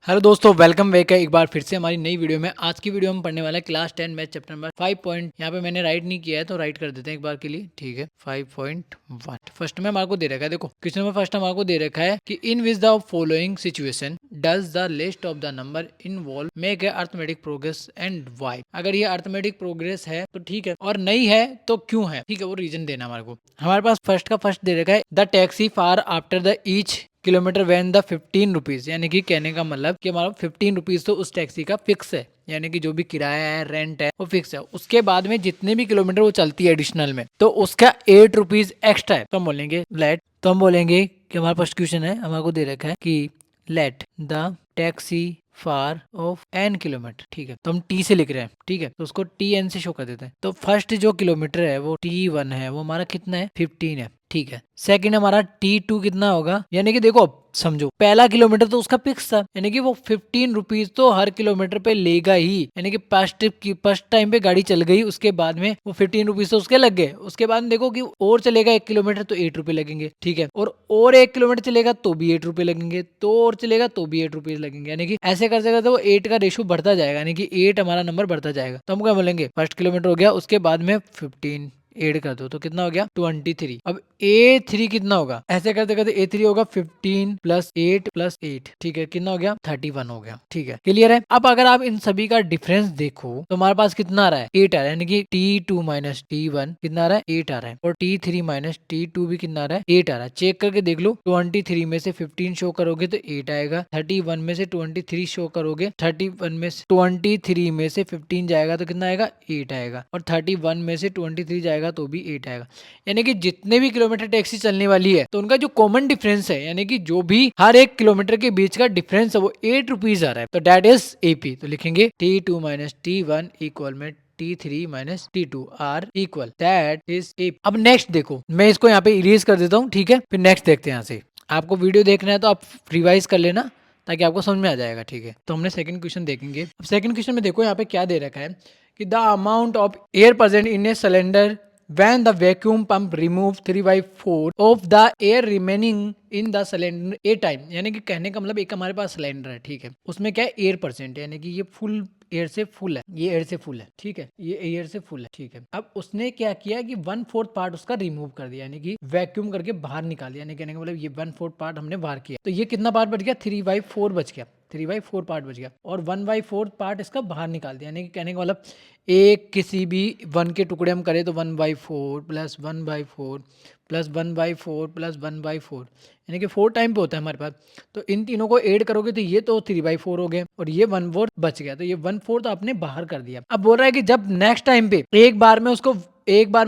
Hello दोस्तों, welcome back है एक बार फिर से हमारी नई वीडियो में। आज की वीडियो में पढ़ने वाला है class 10 math chapter number 5 point. यहाँ पे मैंने राइट नहीं किया है तो राइट कर देते हैं एक बार के लिए, ठीक है। 5.1 फर्स्ट में हमारे को दे रखा है, देखो क्वेश्चन में फर्स्ट हमारे को दे रखा है कि in which the following situation does the list of the number involve make a arithmetic progress and why. अगर ये अर्थमेटिक प्रोग्रेस है तो ठीक है, और नहीं है तो क्यों है, ठीक है, वो रीजन देना हमारे को। हमारे पास फर्स्ट का फर्स्ट दे रखा है the taxi far after the each kilometre when the 15 rupees, यानी कि कहने का मतलब कि हमारा 15 रुपीज तो उस टैक्सी का फिक्स है, यानी कि जो भी किराया है, रेंट है, वो फिक्स है। उसके बाद में जितने भी किलोमीटर वो चलती है एडिशनल में, तो उसका 8 रुपीज एक्स्ट्रा है। तो हम बोलेंगे लेट, तो हम बोलेंगे कि हमारे पास क्वेश्चन है, हमारे को दे रखा है कि let the taxi fare of n kilometre, ठीक है। तो हम टी से लिख रहे हैं, ठीक है, तो उसको टी एन से शो कर देते हैं। तो फर्स्ट जो किलोमीटर है वो T1 है, वो हमारा कितना है 15 है, ठीक है। सेकंड हमारा T2 कितना होगा, यानी कि देखो समझो, पहला किलोमीटर तो उसका फिक्स था, यानी कि वो 15 रुपीज तो हर किलोमीटर पे लेगा ही, यानी कि फर्स्ट टाइम पे गाड़ी चल गई, उसके बाद में वो 15 रुपीज तो उसके लग गए। उसके बाद में देखो कि और चलेगा 1 किलोमीटर तो 8 रुपए लगेंगे, ठीक है, और 1 किलोमीटर चलेगा तो भी 8 रुपए लगेंगे, तो और चलेगा तो भी 8 रुपीज लगेंगे, यानी कि ऐसे करते करते वो 8 का रेशो बढ़ता जाएगा, यानी कि 8 हमारा नंबर बढ़ता जाएगा। तो हम क्या बोलेंगे, फर्स्ट किलोमीटर हो गया, उसके बाद में 15 ऐड कर दो तो कितना हो गया 23। अब A3 कितना होगा, ऐसे करते करते A3 होगा 15 प्लस 8 प्लस 8, ठीक है, कितना हो गया 31 हो गया, ठीक है, क्लियर है। अब अगर आप इन सभी का डिफरेंस देखो तो हमारे पास कितना आ रहा है 8 आ रहा है, यानी कि T2 माइनस T1 कितना आ रहा है 8 आ रहा है, और T3 माइनस T2 भी कितना आ रहा है 8 आ रहा है। चेक करके देख लो, 23 में से 15 शो करोगे तो 8 आएगा, 31 में से 23 शो करोगे, 31 में से 23 में से 15 जाएगा तो कितना आएगा 8 आएगा, और 31 में से 23 जाएगा तो भी 8 आएगा। यानी कि जितने भी किलोमीटर टैक्सी चलने वाली है तो उनका जो कॉमन डिफरेंस है, यानी कि जो भी हर एक किलोमीटर के बीच का डिफरेंस है वो 8 रुपीज आ रहा है, तो दैट इज एपी। तो लिखेंगे T2 माइनस T1 इक्वल में T3 minus T2 are equal, that is AP. अब नेक्स्ट देखो, मैं इसको यहाँ पे इरेज कर देता हूँ, ठीक है, फिर नेक्स्ट देखते हैं। यहाँ से आपको वीडियो देखना है तो आप रिवाइज कर लेना ताकि आपको समझ में आ जाएगा, ठीक है। तो हमने सेकंड क्वेश्चन देखेंगे। अब सेकंड क्वेश्चन में देखो यहाँ पे क्या दे रखा है कि the amount of air present in a cylinder when the vacuum pump remove 3/4 of the air remaining in the cylinder a time, यानी कि कहने का मतलब एक हमारे पास सिलेंडर है, ठीक है, उसमें क्या है एयर परसेंट, यानी कि ये फुल एयर से फुल है, ये एयर से फुल है, ठीक है, ये एयर से फुल है, ठीक है। अब उसने क्या किया कि 1/4 पार्ट उसका रिमूव कर दिया, यानी कि वैक्यूम करके बाहर निकाल दिया, यानी कहने का मतलब ये 1/4 पार्ट हमने बाहर किया, तो ये कितना पार्ट बच गया 3/4 बच गया, 3/4 पार्ट बच गया, और 1/4 पार्ट इसका बाहर निकाल दिया, यानी कि कहने का मतलब एक किसी भी 1 के टुकड़े हम करें तो 1/4 प्लस 1/4 प्लस 1/4 प्लस 1/4, यानी कि 4 टाइम पे होता है हमारे पास। तो इन तीनों को ऐड करोगे तो ये तो 3/4 हो गए, और ये 1/4 बच गया, तो ये 1/4 आपने बाहर कर दिया। अब बोल रहा है कि जब नेक्स्ट टाइम पे एक बार में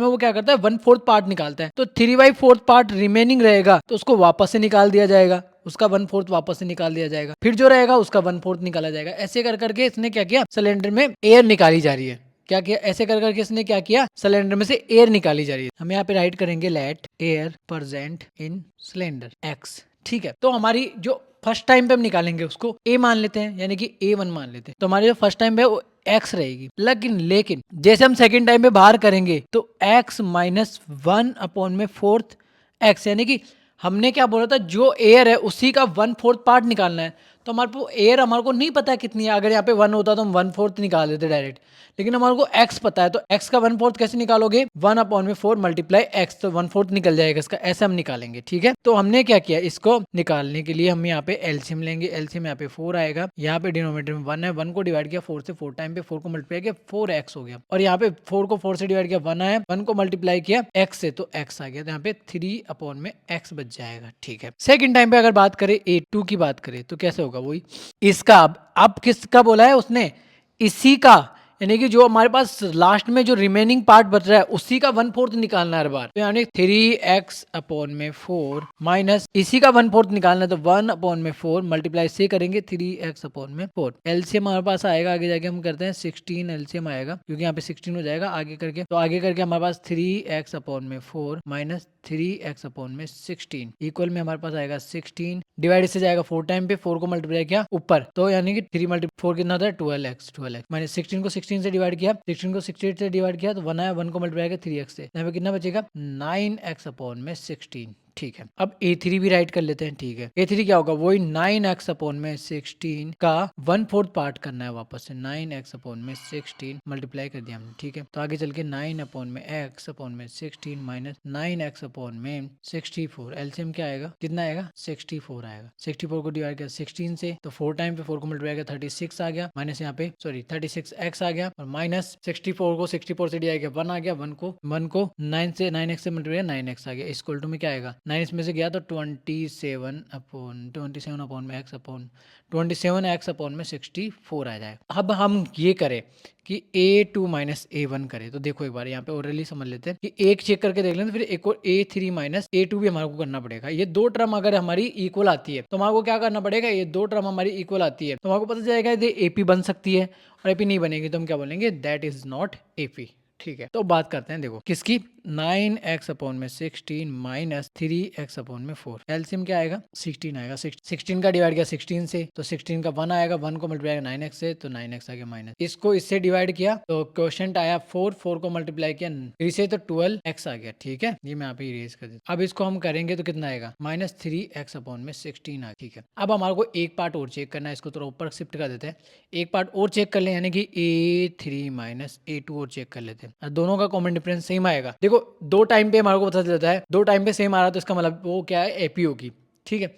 वो क्या करता है 1/4 पार्ट निकालता है, तो 3/4 पार्ट रिमेनिंग रहेगा तो उसको वापस से निकाल दिया जाएगा, उसका 1/4 वापस से निकाल दिया जाएगा, फिर जो रहेगा उसका 1/4 निकाला जाएगा। ऐसे कर करके इसने क्या किया, सिलेंडर में एयर निकाली जा रही है, क्या किया, ऐसे कर करके इसने क्या किया, सिलेंडर में से एयर निकाली जा रही है। हम यहाँ पे राइट करेंगे let air present in cylinder X, ठीक है। तो हमारी जो फर्स्ट टाइम पे हम निकालेंगे उसको ए मान लेते हैं, यानी कि A1 मान लेते हैं, तो हमारी जो फर्स्ट टाइम पे वो एक्स रहेगी। लेकिन जैसे हम सेकंड टाइम पे बाहर करेंगे तो एक्स माइनस 1/4 एक्स, यानी कि हमने क्या बोला था, जो एयर है उसी का 1/4 पार्ट निकालना है, तो हमारे को एयर हमारे को नहीं पता है कितनी है। अगर यहाँ पे 1 होता तो हम 1/4 निकाल देते डायरेक्ट, लेकिन हमारे को एक्स पता है, तो एक्स का 1/4 कैसे निकालोगे, 1/4 मल्टीप्लाई एक्स, तो 1/4 निकल जाएगा इसका, ऐसे हम निकालेंगे, ठीक है। तो हमने क्या किया, इसको निकालने के लिए हम यहाँ पे एलसीएम लेंगे, एलसीएम यहाँ पे 4 आएगा, यहाँ पे डिनोमिनेटर में 1 है, 1 को डिवाइड किया 4 से, 4 टाइम पे 4 को मल्टीप्लाई किया 4x हो गया, और यहाँ पे 4 को 4 से डिवाइड किया 1 आया, 1 को मल्टीप्लाई किया x से तो x आ गया, तो यहाँ पे 3/x बच जाएगा, ठीक है। सेकंड टाइम पे अगर बात करें A2 की बात करें तो कैसे होगा, वही इसका अब किसका बोला है उसने, इसी का, यानी कि जो हमारे पास लास्ट में जो रिमेनिंग पार्ट बच रहा है उसी का 1/4 निकालना है हर बार, तो यानी 3x/4 माइनस इसी का 1/4 निकालना है, तो 1/4 मल्टीप्लाई से करेंगे 3x/4, एलसीएम हमारे पास आएगा, आगे जाके हम करते हैं 16 एलसीएम आएगा, क्योंकि यहाँ पे 16 हो जाएगा आगे करके, तो आगे करके हमारे पास 3x/4 माइनस 3x/16 इक्वल में हमारे पास आएगा 16, डिवाइड से जाएगा 4 टाइम पे, 4 को मल्टीप्लाई किया ऊपर, तो यानी कि 3 × 4 कितना होता है 12x माइनस 16 को 16 से डिवाइड किया, 16 को 68 से डिवाइड किया तो 1 आया, 1 को मल्टीप्लाई किया 3x से, यहाँ पे कितना बचेगा 9x/16, ठीक है। अब A3 भी राइट कर लेते हैं, ठीक है। A3 क्या होगा, वही 9x अपॉन में 16 का 1/4 पार्ट करना है वापस से, 9x अपॉन में 16 मल्टीप्लाई कर दिया हमने, ठीक है। तो आगे चल के 9 अपॉन में x अपॉन में 16 माइनस 9x अपॉन में 64, एलसीएम क्या आएगा, कितना आएगा, 64 आएगा। 64 को डिवाइड किया 16 से तो 4 टाइम पे 4 को मल्टीप्लाई किया 36 आ गया, माइनस यहाँ पे सॉरी 36x आ गया, और माइनस 64 को 64 से डिवाइड किया 1 आ गया, 1 को 9 से 9x से मल्टीप्लाई 9x आ गया, इक्वल टू में क्या आएगा, 9 इसमें से गया तो 27 अपॉन में x अपॉन 27x अपॉन में 64 आ जाएगा। अब हम ये करें कि A2 माइनस A1 करें, तो देखो एक बार यहाँ पे ओरली समझ लेते हैं कि एक चेक करके देख लें, तो फिर एक और A3 माइनस A2 भी हमारे को करना पड़ेगा। ये दो टर्म अगर हमारी इक्वल आती है तो हमारे को क्या करना पड़ेगा, ये दो टर्म हमारी इक्वल आती है तो हमारे को पता चलेगा ये AP बन सकती है, और AP नहीं बनेगी तो हम क्या बोलेंगे, दैट इज नॉट AP। ठीक है, तो बात करते हैं, देखो किसकी, 9x अपॉन में 16 माइनस 3x अपॉन में 4, एलसीएम क्या आएगा, 16 आएगा। 16 का डिवाइड किया 16 से तो 16 का 1 आएगा, 1 को मल्टीप्लाई किया 9x से तो 9x आ गया, माइनस इसको इससे डिवाइड किया तो क्वोशंट आया 4, 4 को मल्टीप्लाई किया 3 से तो 12x आ गया। ठीक है, ये मैं यहाँ पे इरेज कर देता हूँ। अब इसको हम करेंगे तो कितना आएगा, माइनस 3x अपॉन में 16 आ। ठीक है, अब हमारे को एक पार्ट और चेक करना है, इसको थोड़ा ऊपर शिफ्ट कर देते हैं, एक पार्ट और चेक कर ले, यानी कि A3 माइनस A2 और चेक कर लेते हैं, दोनों का कॉमन डिफरेंस सेम आएगा। देखो दो टाइम पे हमारे को पता चलता है, दो टाइम पे सेम आ रहा तो इसका मतलब वो क्या है, एपी होगी। ठीक है,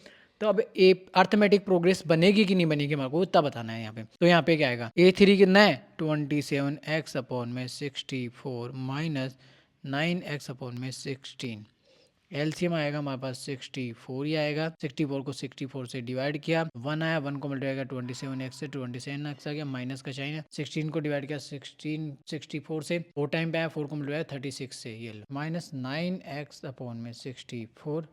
तो अब अर्थमेटिक प्रोग्रेस बनेगी कि नहीं बनेगी हमारे को इतना बताना है यहाँ पे। तो यहाँ पे क्या आएगा, A3 कितना है 27x अपॉन में 64 माइनस 9x अपॉन में 16, एलसीएम आएगा हमारे पास 64 ही आएगा। 64 को 64 से डिवाइड किया 1 आया, 1 को मल्टीप्लाई किया 27x से 27x आ गया, माइनस का साइन है। 16 को डिवाइड किया 64 से 4 टाइम पे आया, 4 को मल्टीप्लाई 36 से, ये लो माइनस 9x अपॉन में 64।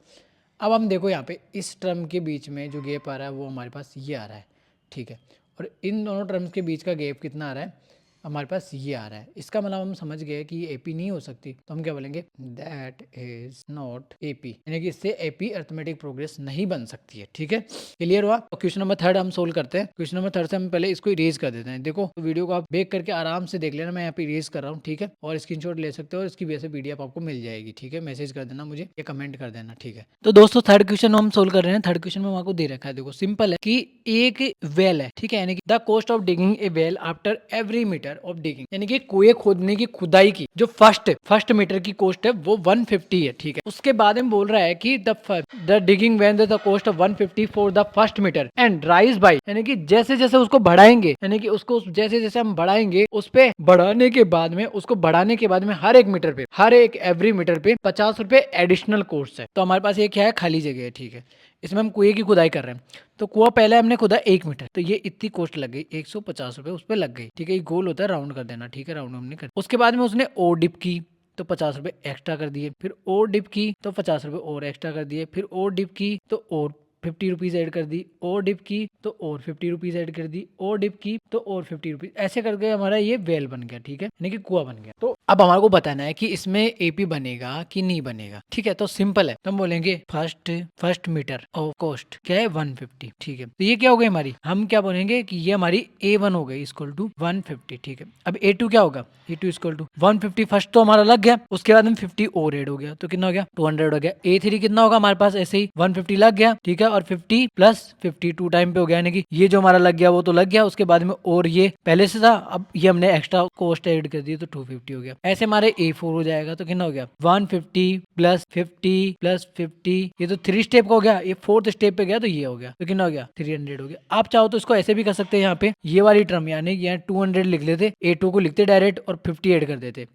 अब हम देखो यहाँ पे इस टर्म के बीच में जो गैप आ रहा है वो हमारे पास ये आ रहा है। ठीक है, और इन दोनों टर्म्स के बीच का गैप कितना आ रहा है, हमारे पास ये आ रहा है। इसका मतलब हम समझ गए कि ये एपी नहीं हो सकती, तो हम क्या बोलेंगे, दैट इज नॉट एपी, यानी कि इससे एपी अर्थमेटिक प्रोग्रेस नहीं बन सकती है। ठीक है, क्लियर हुआ। तो क्वेश्चन नंबर 3 हम सोल्व करते हैं। क्वेश्चन नंबर 3 से हम पहले इसको इरेज कर देते हैं। देखो तो वीडियो को आप बैक करके आराम से देख लेना, मैं यहाँ पे इरेज कर रहा हूँ। ठीक है, और स्क्रीनशॉट ले सकते हो और इसकी वजह से पीडीएफ आपको मिल जाएगी। ठीक है, मैसेज कर देना मुझे या कमेंट कर देना। ठीक है, तो दोस्तों थर्ड क्वेश्चन हम सोल्व कर रहे हैं। थर्ड क्वेश्चन में आपको दे रखा है, देखो सिंपल है कि एक वेल है, ठीक है, यानी कि the cost of digging a well after every metre of digging, यानी कि कुएं खोदने की खुदाई की जो फर्स्ट मीटर की कॉस्ट है वो 150 है। ठीक है, उसके बाद में बोल रहा है कि the digging when the cost of 150 for the first metre and rise by, यानी कि जैसे जैसे उसको बढ़ाएंगे, यानी कि उसको जैसे जैसे हम बढ़ाएंगे उस पे बढ़ाने के बाद में हर एक मीटर पे, हर एक एवरी मीटर पे 50 रुपए एडिशनल कॉस्ट है। तो हमारे पास ये क्या है, खाली जगह है। ठीक है, इसमें हम कुएं की खुदाई कर रहे हैं, तो कुआं पहले हमने खुदा 1 मीटर, तो ये इतनी कॉस्ट लग गई 150 रुपए उस पर लग गई। ठीक है, ये गोल होता है, राउंड कर देना। ठीक है, राउंड हमने कर, उसके बाद में उसने ओ डिप की तो 50 रुपए एक्स्ट्रा कर दिए, फिर ओ डिप की तो 50 रुपए और एक्स्ट्रा कर दिए, फिर ओ डिप की तो और 50 रुपीज ऐड कर दी, और डिप की तो और 50 रुपीज ऐड कर दी, और डिप की तो और 50 रुपीज, ऐसे करके हमारा ये वेल बन गया। ठीक है, यानी कि कुआं बन गया। तो अब हमारे को बताना है कि इसमें एपी बनेगा कि नहीं बनेगा। ठीक है, तो सिंपल है, तो हम बोलेंगे फर्स्ट मीटर ऑफ कॉस्ट क्या है 150। ठीक है, तो ये क्या हो गई हमारी, हम क्या बोलेंगे कि ये हमारी A1 हो गई इक्वल टू 150। ठीक है, अब A2 क्या होगा, A2 इक्वल टू 150 फर्स्ट तो हमारा लग गया, उसके बाद में 50 और ऐड हो गया तो कितना हो गया 200 हो गया। A3 कितना होगा हमारे पास, ऐसे ही 150 लग गया। ठीक है, और 50 प्लस 50 2 टाइम पे हो गया, यानी कि ये जो हमारा लग गया वो तो लग गया, उसके बाद में और ये पहले से था, अब ये हमने एक्स्ट्रा कॉस्ट ऐड कर दी तो 250 हो गया। ऐसे हमारे A4 हो जाएगा तो कितना हो गया 150 प्लस 50 प्लस 50, ये तो 3 स्टेप का हो गया, ये 4th स्टेप पे गया तो ये हो गया, तो कितना हो गया 300 हो गया। आप चाहो तो इसको ऐसे भी कर सकते हैं, यहाँ पे ये वाली टर्म यानी कि यहाँ 200 लिख लेते, A2 को लिखते डायरेक्ट और 50 ऐड कर देते।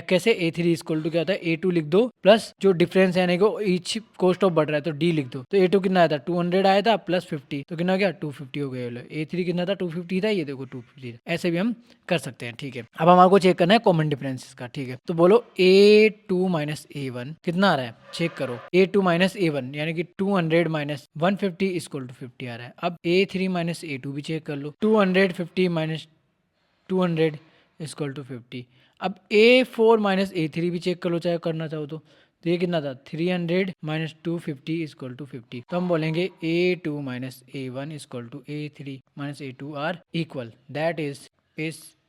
कैसे, A3 इक्वल टू क्या होता है, A2 लिख दो प्लस जो डिफरेंस है यानी कि ईच कॉस्ट ऑफ बढ़ रहा है तो D लिख दो। तो A2 कितना आया था 200 आया था प्लस 50 तो कितना हो गया 250 हो गया। A3 कितना था 250 था, ये देखो 250 था। ऐसे भी हम कर सकते हैं। ठीक है, अब हमारे को चेक करना है कॉमन डिफरेंस का। ठीक है, तो बोलो A2 माइनस A1 कितना आ रहा है, चेक करो। A2 माइनस A1 यानी कि 200 माइनस 150 इक्वल टू 50 आ रहा है। अब A3 माइनस A2 भी चेक कर लो, 250 माइनस 200 इक्वल टू 50। अब A4 माइनस A3 भी चेक कर लो, चाहे करना चाहो तो ये कितना था 300 माइनस 250 इक्वल टू 50। तो हम बोलेंगे A2 minus A1 equal to A3 minus A2 are equal, that is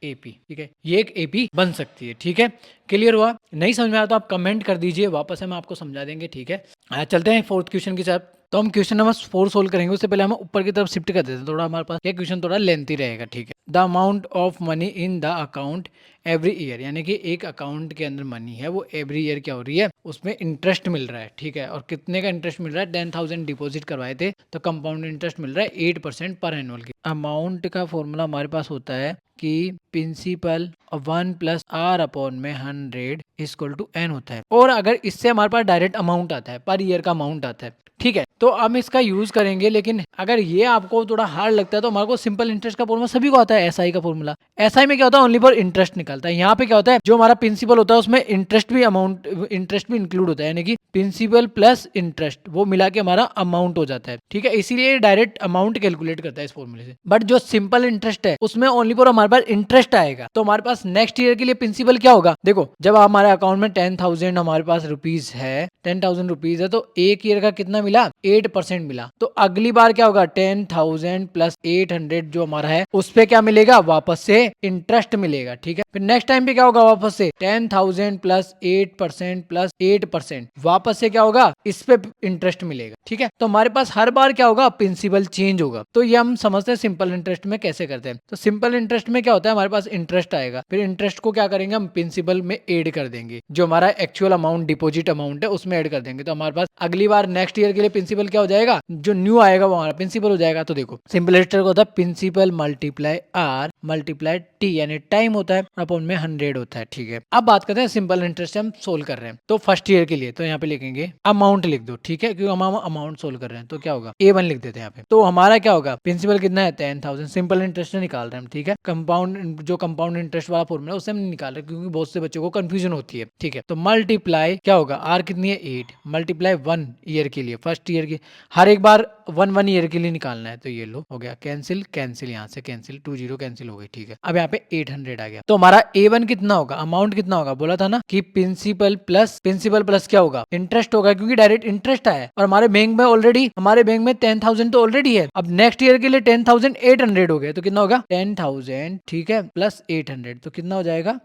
AP, ठीक है, ये एक AP बन सकती है, ठीक है, क्लियर हुआ? नहीं समझ में आया तो आप कमेंट कर दीजिए, वापस हम आपको समझा देंगे, ठीक है। चलते हैं फोर्थ क्वेश्चन की तरफ। तो हम क्वेश्चन नंबर 4 सोल्व करेंगे, उससे पहले हम ऊपर की तरफ शिफ्ट कर देते हैं, थोड़ा हमारे पास ये क्वेश्चन थोड़ा लेंथी रहेगा, ठीक है। The amount of money in the account every year, यानी कि एक अकाउंट के अंदर मनी है वो एवरी ईयर क्या हो रही है, उसमें इंटरेस्ट मिल रहा है, ठीक है। और कितने का इंटरेस्ट मिल रहा है, 10,000 डिपॉजिट करवाए थे तो कंपाउंड इंटरेस्ट मिल रहा है 8% पर एनुअल की। अमाउंट का फॉर्मूला हमारे पास होता है कि प्रिंसिपल 1 प्लस आर अपॉन में 100 इक्वल टू n होता है। और अगर इससे हमारे पास डायरेक्ट अमाउंट आता है, पर ईयर का अमाउंट आता है, ठीक है, तो हम इसका यूज करेंगे। लेकिन अगर ये आपको थोड़ा हार्ड लगता है तो हमारे को सिंपल इंटरेस्ट का फॉर्मूला सभी को आता है, एसआई का फॉर्मूला। एसआई में क्या होता है, ओनली फॉर इंटरेस्ट निकलता है। यहाँ पे क्या होता है, जो हमारा प्रिंसिपल होता है उसमें इंटरेस्ट भी इंक्लूड होता है, यानी कि प्रिंसिपल प्लस इंटरेस्ट वो मिला के हमारा अमाउंट हो जाता है, ठीक है। इसीलिए डायरेक्ट अमाउंट कैलकुलेट करता है इस फॉर्मूले से। बट जो सिंपल इंटरेस्ट है उसमें ओनली फॉर हमारे पास इंटरेस्ट आएगा। तो हमारे पास नेक्स्ट ईयर के लिए प्रिंसिपल क्या होगा, देखो जब हमारे अकाउंट में 10,000 हमारे पास रुपीज है, 10,000 रुपीज है, तो एक ईयर का कितना मिला, 8% मिला। तो अगली बार क्या होगा, 10,000 प्लस 800 जो हमारा है उस पे क्या मिलेगा, वापस से इंटरेस्ट मिलेगा, ठीक है। फिर नेक्स्ट टाइम पे क्या होगा, वापस से 10,000 प्लस 8% प्लस 8% वापस से क्या होगा, इस पे इंटरेस्ट मिलेगा, ठीक है। तो हमारे पास हर बार क्या होगा, प्रिंसिपल चेंज होगा। तो ये हम समझते हैं सिंपल इंटरेस्ट में कैसे करते हैं। तो सिंपल इंटरेस्ट में क्या होता है, हमारे पास इंटरेस्ट आएगा, फिर इंटरेस्ट को क्या करेंगे, हम प्रिंसिपल में ऐड कर देंगे, जो हमारा एक्चुअल अमाउंट डिपॉजिट अमाउंट है उसमें ऐड कर देंगे। तो हमारे पास अगली बार नेक्स्ट ईयर के लिए प्रिंसिपल क्या हो जाएगा, जो न्यू आएगा वो हमारा प्रिंसिपल हो जाएगा। तो देखो सिंपल इंटरेस्ट होता है principal multiply R multiply T, यानी टाइम होता है, अपॉन में 100 होता है, ठीक है। अब बात करते हैं सिंपल इंटरेस्ट हम सोल्व कर रहे हैं। तो फर्स्ट ईयर के लिए तो यहाँ पे लिखेंगे अमाउंट लिख दो, ठीक है, क्योंकि हम अमाउंट सोल्व कर रहे हैं। तो क्या होगा, A1 लिख देते हैं यहाँ पे। तो हमारा क्या होगा, प्रिंसिपल कितना है, 10,000, सिंपल इंटरेस्ट निकाल रहे हैं हम, ठीक है। कंपाउंड जो कंपाउंड इंटरेस्ट वाला फॉर्मूला है उससे हम निकाल रहे हैं, क्योंकि बहुत से बच्चों को कंफ्यूजन होती है, ठीक है। तो मल्टीप्लाई क्या होगा, आर कितनी है 8, मल्टीप्लाई 1 ईयर के लिए, फर्स्ट ईयर की हर एक बार 1 ईयर के लिए निकालना है। तो ये लो हो गया कैंसिल कैंसिल, यहाँ से कैंसिल 20 कैंसिल हो गई, ठीक है। अब यहाँ पे 800 आ गया। तो हमारा A1 कितना होगा, अमाउंट कितना होगा, बोला था ना कि प्रिंसिपल प्लस क्या होगा, इंटरेस्ट होगा, क्योंकि डायरेक्ट इंटरेस्ट आया है। और हमारे बैंक में ऑलरेडी हमारे बैंक में 10,000 तो ऑलरेडी है। अब नेक्स्ट ईयर के लिए 10,800 हो गए, तो कितना होगा 10,000, ठीक है, प्लस 800, तो कितना हो जाएगा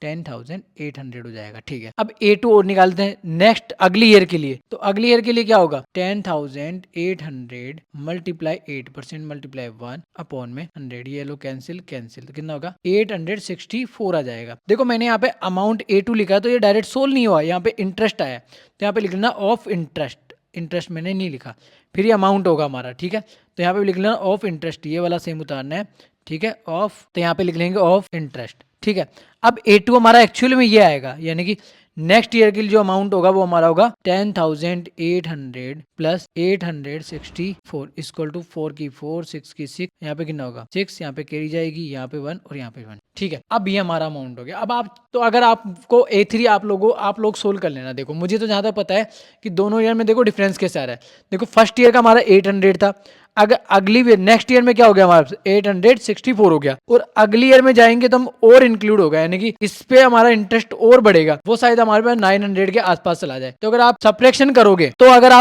10,800 हो जाएगा, ठीक है। अब A2 और निकालते हैं नेक्स्ट अगली ईयर के लिए। तो अगली ईयर के लिए क्या होगा, 10,800 मल्टीप्लाई 8% मल्टीप्लाई 1 अपॉन में 100, ये लो कैंसिल कैंसिल, तो कितना होगा 864 आ जाएगा। देखो मैंने यहाँ पे अमाउंट A2 लिखा है, तो ये डायरेक्ट सोल्व नहीं हुआ, यहाँ पे इंटरेस्ट आया, तो यहाँ पे लिखना ऑफ इंटरेस्ट, इंटरेस्ट मैंने नहीं लिखा, फिर ये अमाउंट होगा हमारा, ठीक है। तो यहाँ पे लिख लेना ऑफ इंटरेस्ट, ये वाला सेम उतारना है, ठीक है, ऑफ, तो यहाँ पे लिख लेंगे ऑफ इंटरेस्ट, ठीक है। अब A2 हमारा एक्चुअल में ये आएगा, यानी कि नेक्स्ट ईयर के लिए जो अमाउंट होगा वो हमारा होगा 10,800 प्लस 864 इक्वल टू 4 की 4 6 की 6, यहाँ पे कितना होगा 6, यहाँ पे कैरी जाएगी, यहाँ पे 1 और यहाँ पे 1, ठीक है। अब ये हमारा अमाउंट हो गया। अब आप तो अगर आपको A3 आप लोग सोल्व कर लेना। देखो मुझे तो जहाँ तक पता है कि दोनों ईयर में देखो डिफरेंस कैसे आ रहा है। देखो फर्स्ट ईयर का हमारा 800 था, अगर अगली नेक्स्ट ईयर में क्या हो गया हमारा 864 हो गया, और अगली ईयर में जाएंगे तो हम और इंक्लूड होगा, यानी कि इस पे हमारा इंटरेस्ट और बढ़ेगा, वो शायद हमारे पास 900 के आसपास चला जाए। तो अगर आप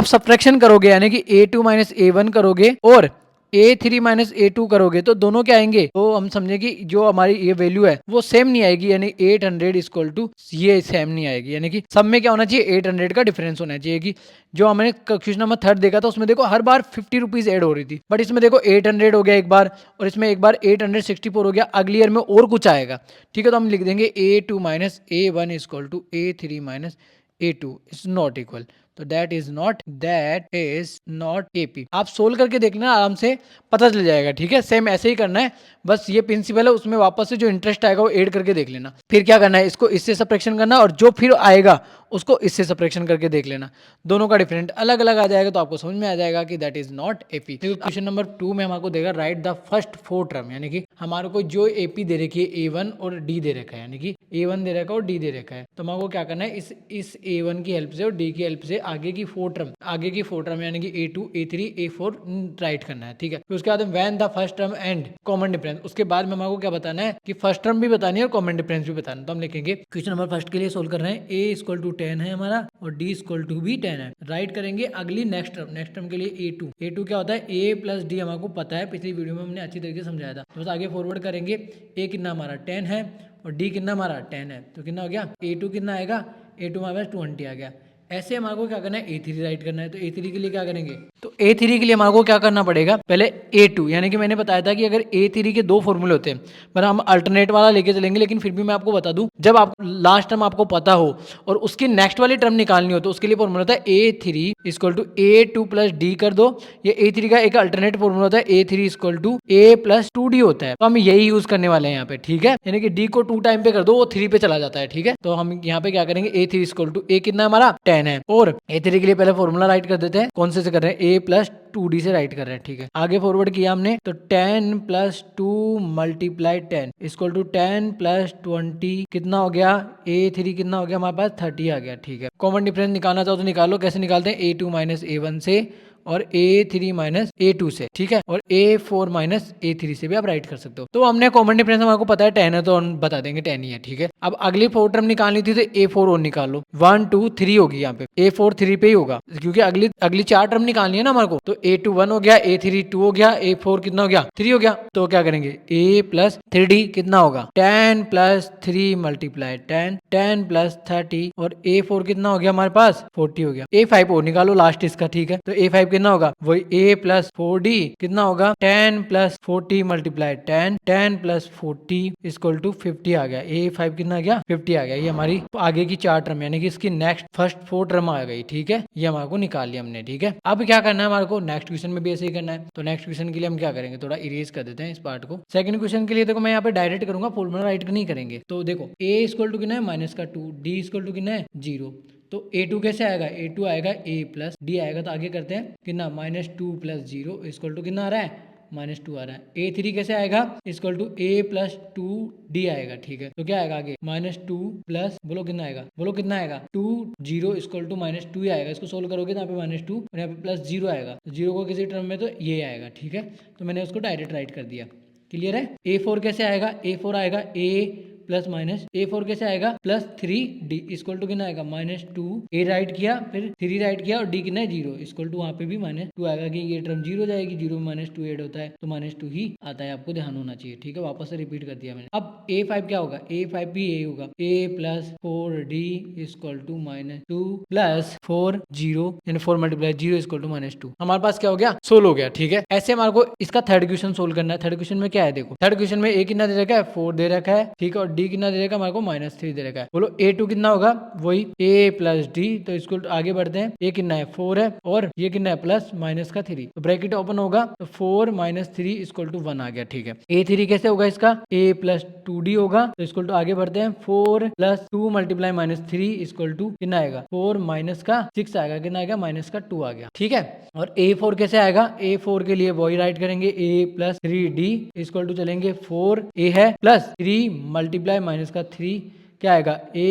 सब्ट्रैक्शन करोगे यानी कि A2 माइनस A1 करोगे और A3 माइनस A2 करोगे तो दोनों क्या आएंगे, तो हम समझे कि जो हमारी ये वैल्यू है वो सेम नहीं आएगी, यानी 800 इक्वल टू ये सेम नहीं आएगी, यानी कि सब में क्या होना चाहिए 800 का डिफरेंस होना चाहिए। कि जो हमने क्वेश्चन नंबर 3 देखा था उसमें देखो हर बार 50 रुपीज ऐड हो रही थी, बट इसमें देखो 800 हो गया एक बार, और इसमें एक बार 864 हो गया, अगली ईयर में और कुछ आएगा, ठीक है। तो हम लिख देंगे A2 minus A1 equal to A3 minus A2 is not equal, तो दैट इज नॉट AP। आप सोल्व करके देख लेना, आराम से पता चल जाएगा, ठीक है। सेम ऐसे ही करना है, बस ये प्रिंसिपल है उसमें वापस से जो इंटरेस्ट आएगा वो ऐड करके देख लेना। फिर क्या करना है, इसको इससे सब्ट्रैक्शन करना, और जो फिर आएगा उसको इससे सब्ट्रैक्शन करके देख लेना, दोनों का डिफरेंट अलग अलग आ जाएगा, तो आपको समझ में आ जाएगा कि that is not AP। Question number 2 में हमको देगा राइट द फर्स्ट 4 टर्म, यानी कि हमारे को जो AP दे रखी है A1 और D दे रखा है, यानी कि A1 दे रखा है और D दे रखा है, तो हमको क्या करना है, इस A1 की हेल्प से और D की हेल्प से आगे की 4 टर्म यानी कि A2 A3 A4 राइट करना है, ठीक है। फिर उसके बाद when the first term and common difference, उसके बाद में हमको क्या बताना है कि फर्स्ट टर्म भी बतानी है और कॉमन डिफरेंस भी बताना है। तो हम लिखेंगे क्वेश्चन नंबर फर्स्ट के लिए सोल्व कर रहे हैं A इक्वल टू 10 है हमारा और d इक्वल टू भी 10 है। राइट करेंगे अगली नेक्स्ट टर्म के लिए a2 क्या होता है a प्लस डी हमको पता है, पिछली वीडियो में हमने अच्छी तरीके से समझाया था। तो बस आगे फॉरवर्ड करेंगे, a कितना हमारा 10 है और d कितना हमारा 10 है, तो कितना हो गया a2 कितना आएगा, a2 हमारे पास 20 आ गया। ऐसे हमारे को क्या करना है a3 राइट करना है, तो a3 के लिए क्या करेंगे, तो a3 के लिए हमारे को क्या करना पड़ेगा, पहले a2 यानी कि मैंने बताया था कि अगर a3 के दो फॉर्मूले होते हैं, पर हम अल्टरनेट वाला लेके चलेंगे, लेकिन फिर भी मैं आपको बता दूं, जब आप लास्ट टर्म आपको पता हो और उसकी नेक्स्ट वाली टर्म निकालनी हो तो उसके लिए फॉर्मूला होता है a3 equal to a2 plus D कर दो। ये a3 का एक अल्टरनेट फॉर्मूला होता है a3 equal to a plus 2d होता है, तो हम यही यूज करने वाले हैं यहाँ पे, ठीक है। यानी कि d को 2 टाइम पे कर दो, वो 3 पे चला जाता है, ठीक है। तो हम यहाँ पे क्या करेंगे, a3 इक्वल टू a कितना हमारा 10 है और a3 के लिए पहले फॉर्मूला राइट कर देते हैं, कौन से कर रहे हैं a प्लस 2d से राइट कर रहे हैं, ठीक है। आगे फॉरवर्ड किया हमने, तो 10 plus 2 multiply 10 equal to 10 plus 20 कितना हो गया, a3 कितना हो गया हमारे पास 30 आ गया, ठीक है। कॉमन डिफरेंस निकालना चाहो तो निकालो, कैसे निकालते हैं, a2 माइनस a1 से और a3 माइनस a2 से, ठीक है, और a4 माइनस a3 से भी आप राइट कर सकते हो। तो हमने कॉमन डिफरेंस हमारे को पता है 10 है तो हम बता देंगे 10 ही है, ठीक है। अब अगली 4 टर्म निकालनी थी तो a4 और निकाल लो, 1 2 3 होगी यहाँ पे, a4 3 पे ही होगा क्योंकि अगली 4 टर्म निकालनी है ना हमारे को। तो a2 1 हो गया, a3 2 हो गया, a4 कितना हो गया 3 हो गया। तो क्या करेंगे a प्लस 3d कितना होगा 10 प्लस 3 मल्टीप्लाई 10 प्लस 30 और a4 कितना हो गया हमारे पास 40 हो गया। a5 और निकालो लास्ट इसका, ठीक है। तो a5 कितना होगा वही a प्लस 4d कितना होगा 10 plus 40 multiply 10 plus 40 equal to 50 आ गया। a5 कितना आ गया 50 आ गया। ये हमारी आगे की 4 टर्म यानी कि इसकी नेक्स्ट फर्स्ट 4 टर्म आ गई, ठीक है। ये हमारे को निकाल लिया हमने, ठीक है। अब क्या करना है हमारे को, नेक्स्ट क्वेश्चन में भी ऐसे ही करना है। तो नेक्स्ट क्वेश्चन के लिए हम क्या करेंगे, थोड़ा इरेज कर देते हैं इस पार्ट को। सेकंड क्वेश्चन के लिए देखो मैं यहाँ पे डायरेक्ट करूंगा, फॉर्मूला राइट नहीं करेंगे। तो देखो a इक्वल टू कितना है माइनस का 2, d इक्वल टू कितना है 0। तो a2 कैसे आएगा, a2 आएगा a प्लस डी आएगा, तो आगे करते हैं कितना माइनस 2 प्लस 0 इक्वल टू कितना आ रहा है माइनस 2 आ रहा है। a3 कैसे आएगा equal to a plus 2 D आएगा, ठीक है। तो क्या आएगा आगे माइनस 2 प्लस बोलो कितना आएगा, बोलो कितना आएगा 2 0 इक्वल टू माइनस 2 ही आएगा। इसको सोल्व करोगे तो यहाँ पे माइनस 2 और यहाँ पे प्लस 0 आएगा। तो 0 को किसी टर्म में तो ये आएगा, ठीक है। तो मैंने उसको डायरेक्ट राइट कर दिया, क्लियर है। a4 कैसे आएगा, a4 आएगा a प्लस माइनस a4 कैसे आएगा प्लस 3d इक्वल टू कितना आएगा माइनस 2 a राइट किया फिर 3 राइट किया और d कितना है 0 इक्वल टू वहाँ पे भी माइनस 2 आएगा कि ये टर्म 0 जाएगी, 0 में माइनस 2 ऐड होता है तो माइनस 2 ही आता है, आपको ध्यान होना चाहिए, ठीक है। वापस से रिपीट कर दिया मैंने। अब a5 क्या होगा, a5 भी a होगा a plus 4d equal to minus 2 plus 4 0 यानी 4 मल्टीप्लाई 0 इक्वल टू माइनस 2। हमारे पास क्या हो गया सोल्व हो गया, ठीक है। ऐसे हमारे को इसका थर्ड क्वेश्चन सोल्व करना है। थर्ड क्वेश्चन में क्या है देखो, थर्ड क्वेश्चन में a कितना दे रखा है 4 दे रखा है, ठीक है, और d कितना दे रखा है हमारे को माइनस 3 दे रखा है। बोलो a2 कितना होगा वही a प्लस डी, तो इसको आगे बढ़ते हैं। a कितना है 4 है और ये कितना है प्लस माइनस का 3, तो ब्रैकेट ओपन होगा तो 4 माइनस 3 इक्वल टू 1 आ गया, ठीक है। a3 कैसे होगा इसका a प्लस 2d होगा, तो इक्वल टू आगे बढ़ते हैं 4 plus 2 multiply minus 3 equal to कितना आएगा 4 माइनस का 6 आएगा, कितना आएगा माइनस का 2 आ गया, ठीक है। और a4 कैसे आएगा, a4 के लिए वही राइट करेंगे a plus 3d equal to चलेंगे 4a है प्लस 3 मल्टीप्लाई माइनस का 3 क्या आएगा a,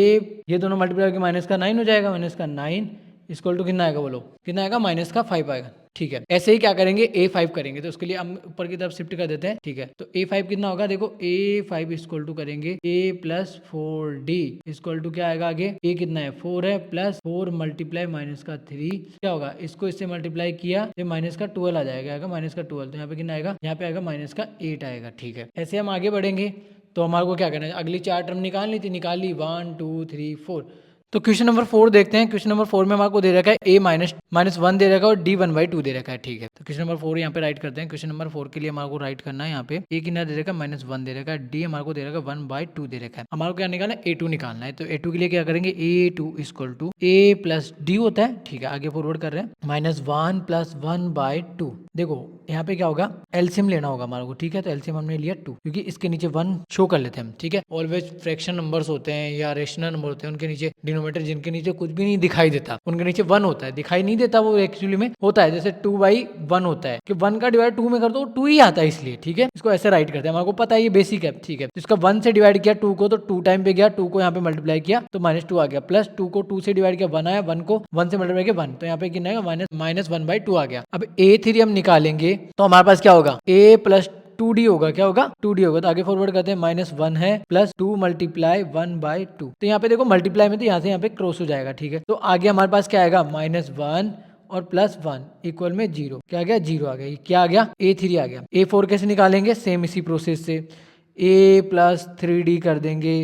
ये दोनों मल्टीप्लाई करके माइनस का 9 हो जाएगा, माइनस का 9 इक्वल टू कितना आएगा बोलो कितना आएगा माइनस का 5 आएगा, ठीक है। ऐसे ही क्या करेंगे a5 करेंगे, तो उसके लिए हम ऊपर की तरफ शिफ्ट कर देते हैं, ठीक है। तो a5 कितना होगा देखो a5 इक्वल टू करेंगे a plus 4d equal to क्या आएगा आगे a कितना है 4 है प्लस 4 मल्टीप्लाई माइनस का 3 क्या होगा, इसको इससे मल्टीप्लाई किया तो माइनस का 12 आ जाएगा माइनस का 12, तो यहाँ पे कितना आएगा यहाँ पे आएगा माइनस का 8 आएगा, ठीक है। ऐसे हम आगे बढ़ेंगे तो हमारे को क्या करना है, अगली 4 टर्म निकालनी थी, निकाल ली 1 2 3 4। तो क्वेश्चन नंबर 4 देखते हैं। क्वेश्चन नंबर 4 में हमारे को दे रखा है a माइनस 1 दे रखा है और d 1/2 दे रखा है, ठीक है। तो क्वेश्चन नंबर 4 यहाँ पे राइट करते हैं। क्वेश्चन नंबर 4 के लिए हमारे को राइट करना है यहाँ पे a कितना दे रखा है माइनस 1 दे रखा है, d हमारे को दे रखा है 1/2 दे रखा है। हमारे को क्या निकालना है a2 निकालना है। तो a2 के लिए क्या करेंगे a2 equal to a plus d होता है, ठीक है। आगे फॉरवर्ड कर रहे हैं माइनस 1 प्लस 1/2। देखो यहाँ पे क्या होगा एलसीएम लेना होगा हमारे को, ठीक है। तो एलसीएम हमने लिया 2 क्योंकि इसके नीचे 1 शो कर लेते हैं हम, ठीक है। ऑलवेज फ्रैक्शन नंबर्स होते हैं या रेशनल नंबर होते हैं उनके नीचे डिनोमिनेटर जिनके नीचे कुछ भी नहीं दिखाई देता उनके नीचे 1 होता है, दिखाई नहीं देता वो एक्चुअली में होता है, जैसे 2/1 होता है कि 1 का डिवाइड 2 में कर दो 2 ही आता है, इसलिए ठीक है इसको ऐसे राइट करते हैं। हमारे को पता है ये बेसिक है, ठीक है। तो इसका 1 से डिवाइड किया 2 को तो 2 टाइम पे गया, 2 को यहाँ पे मल्टीप्लाई किया तो -2 आ गया, प्लस 2 को 2 से डिवाइड किया 1 आया, 1 को 1 से मल्टीप्लाई किया 1, तो यहाँ पे कितना आएगा -1/2 आ गया। अब a3 हम निकालेंगे तो हमारे पास क्या होगा a प्लस 2d होगा, क्या होगा 2d होगा। तो आगे फॉरवर्ड करते हैं, -1 है प्लस 2 मल्टीप्लाई 1/2। तो यहाँ पे देखो मल्टीप्लाई में तो यहाँ से यहाँ पे क्रॉस हो जाएगा, ठीक है। तो आगे हमारे पास क्या आएगा, -1 और +1 इक्वल में 0। क्या आ गया, 0 आ गया। ये क्या आ गया, A3 आ गया। A4 कैसे निकालेंगे, सेम इसी प्रोसेस से A प्लस 3D कर देंगे।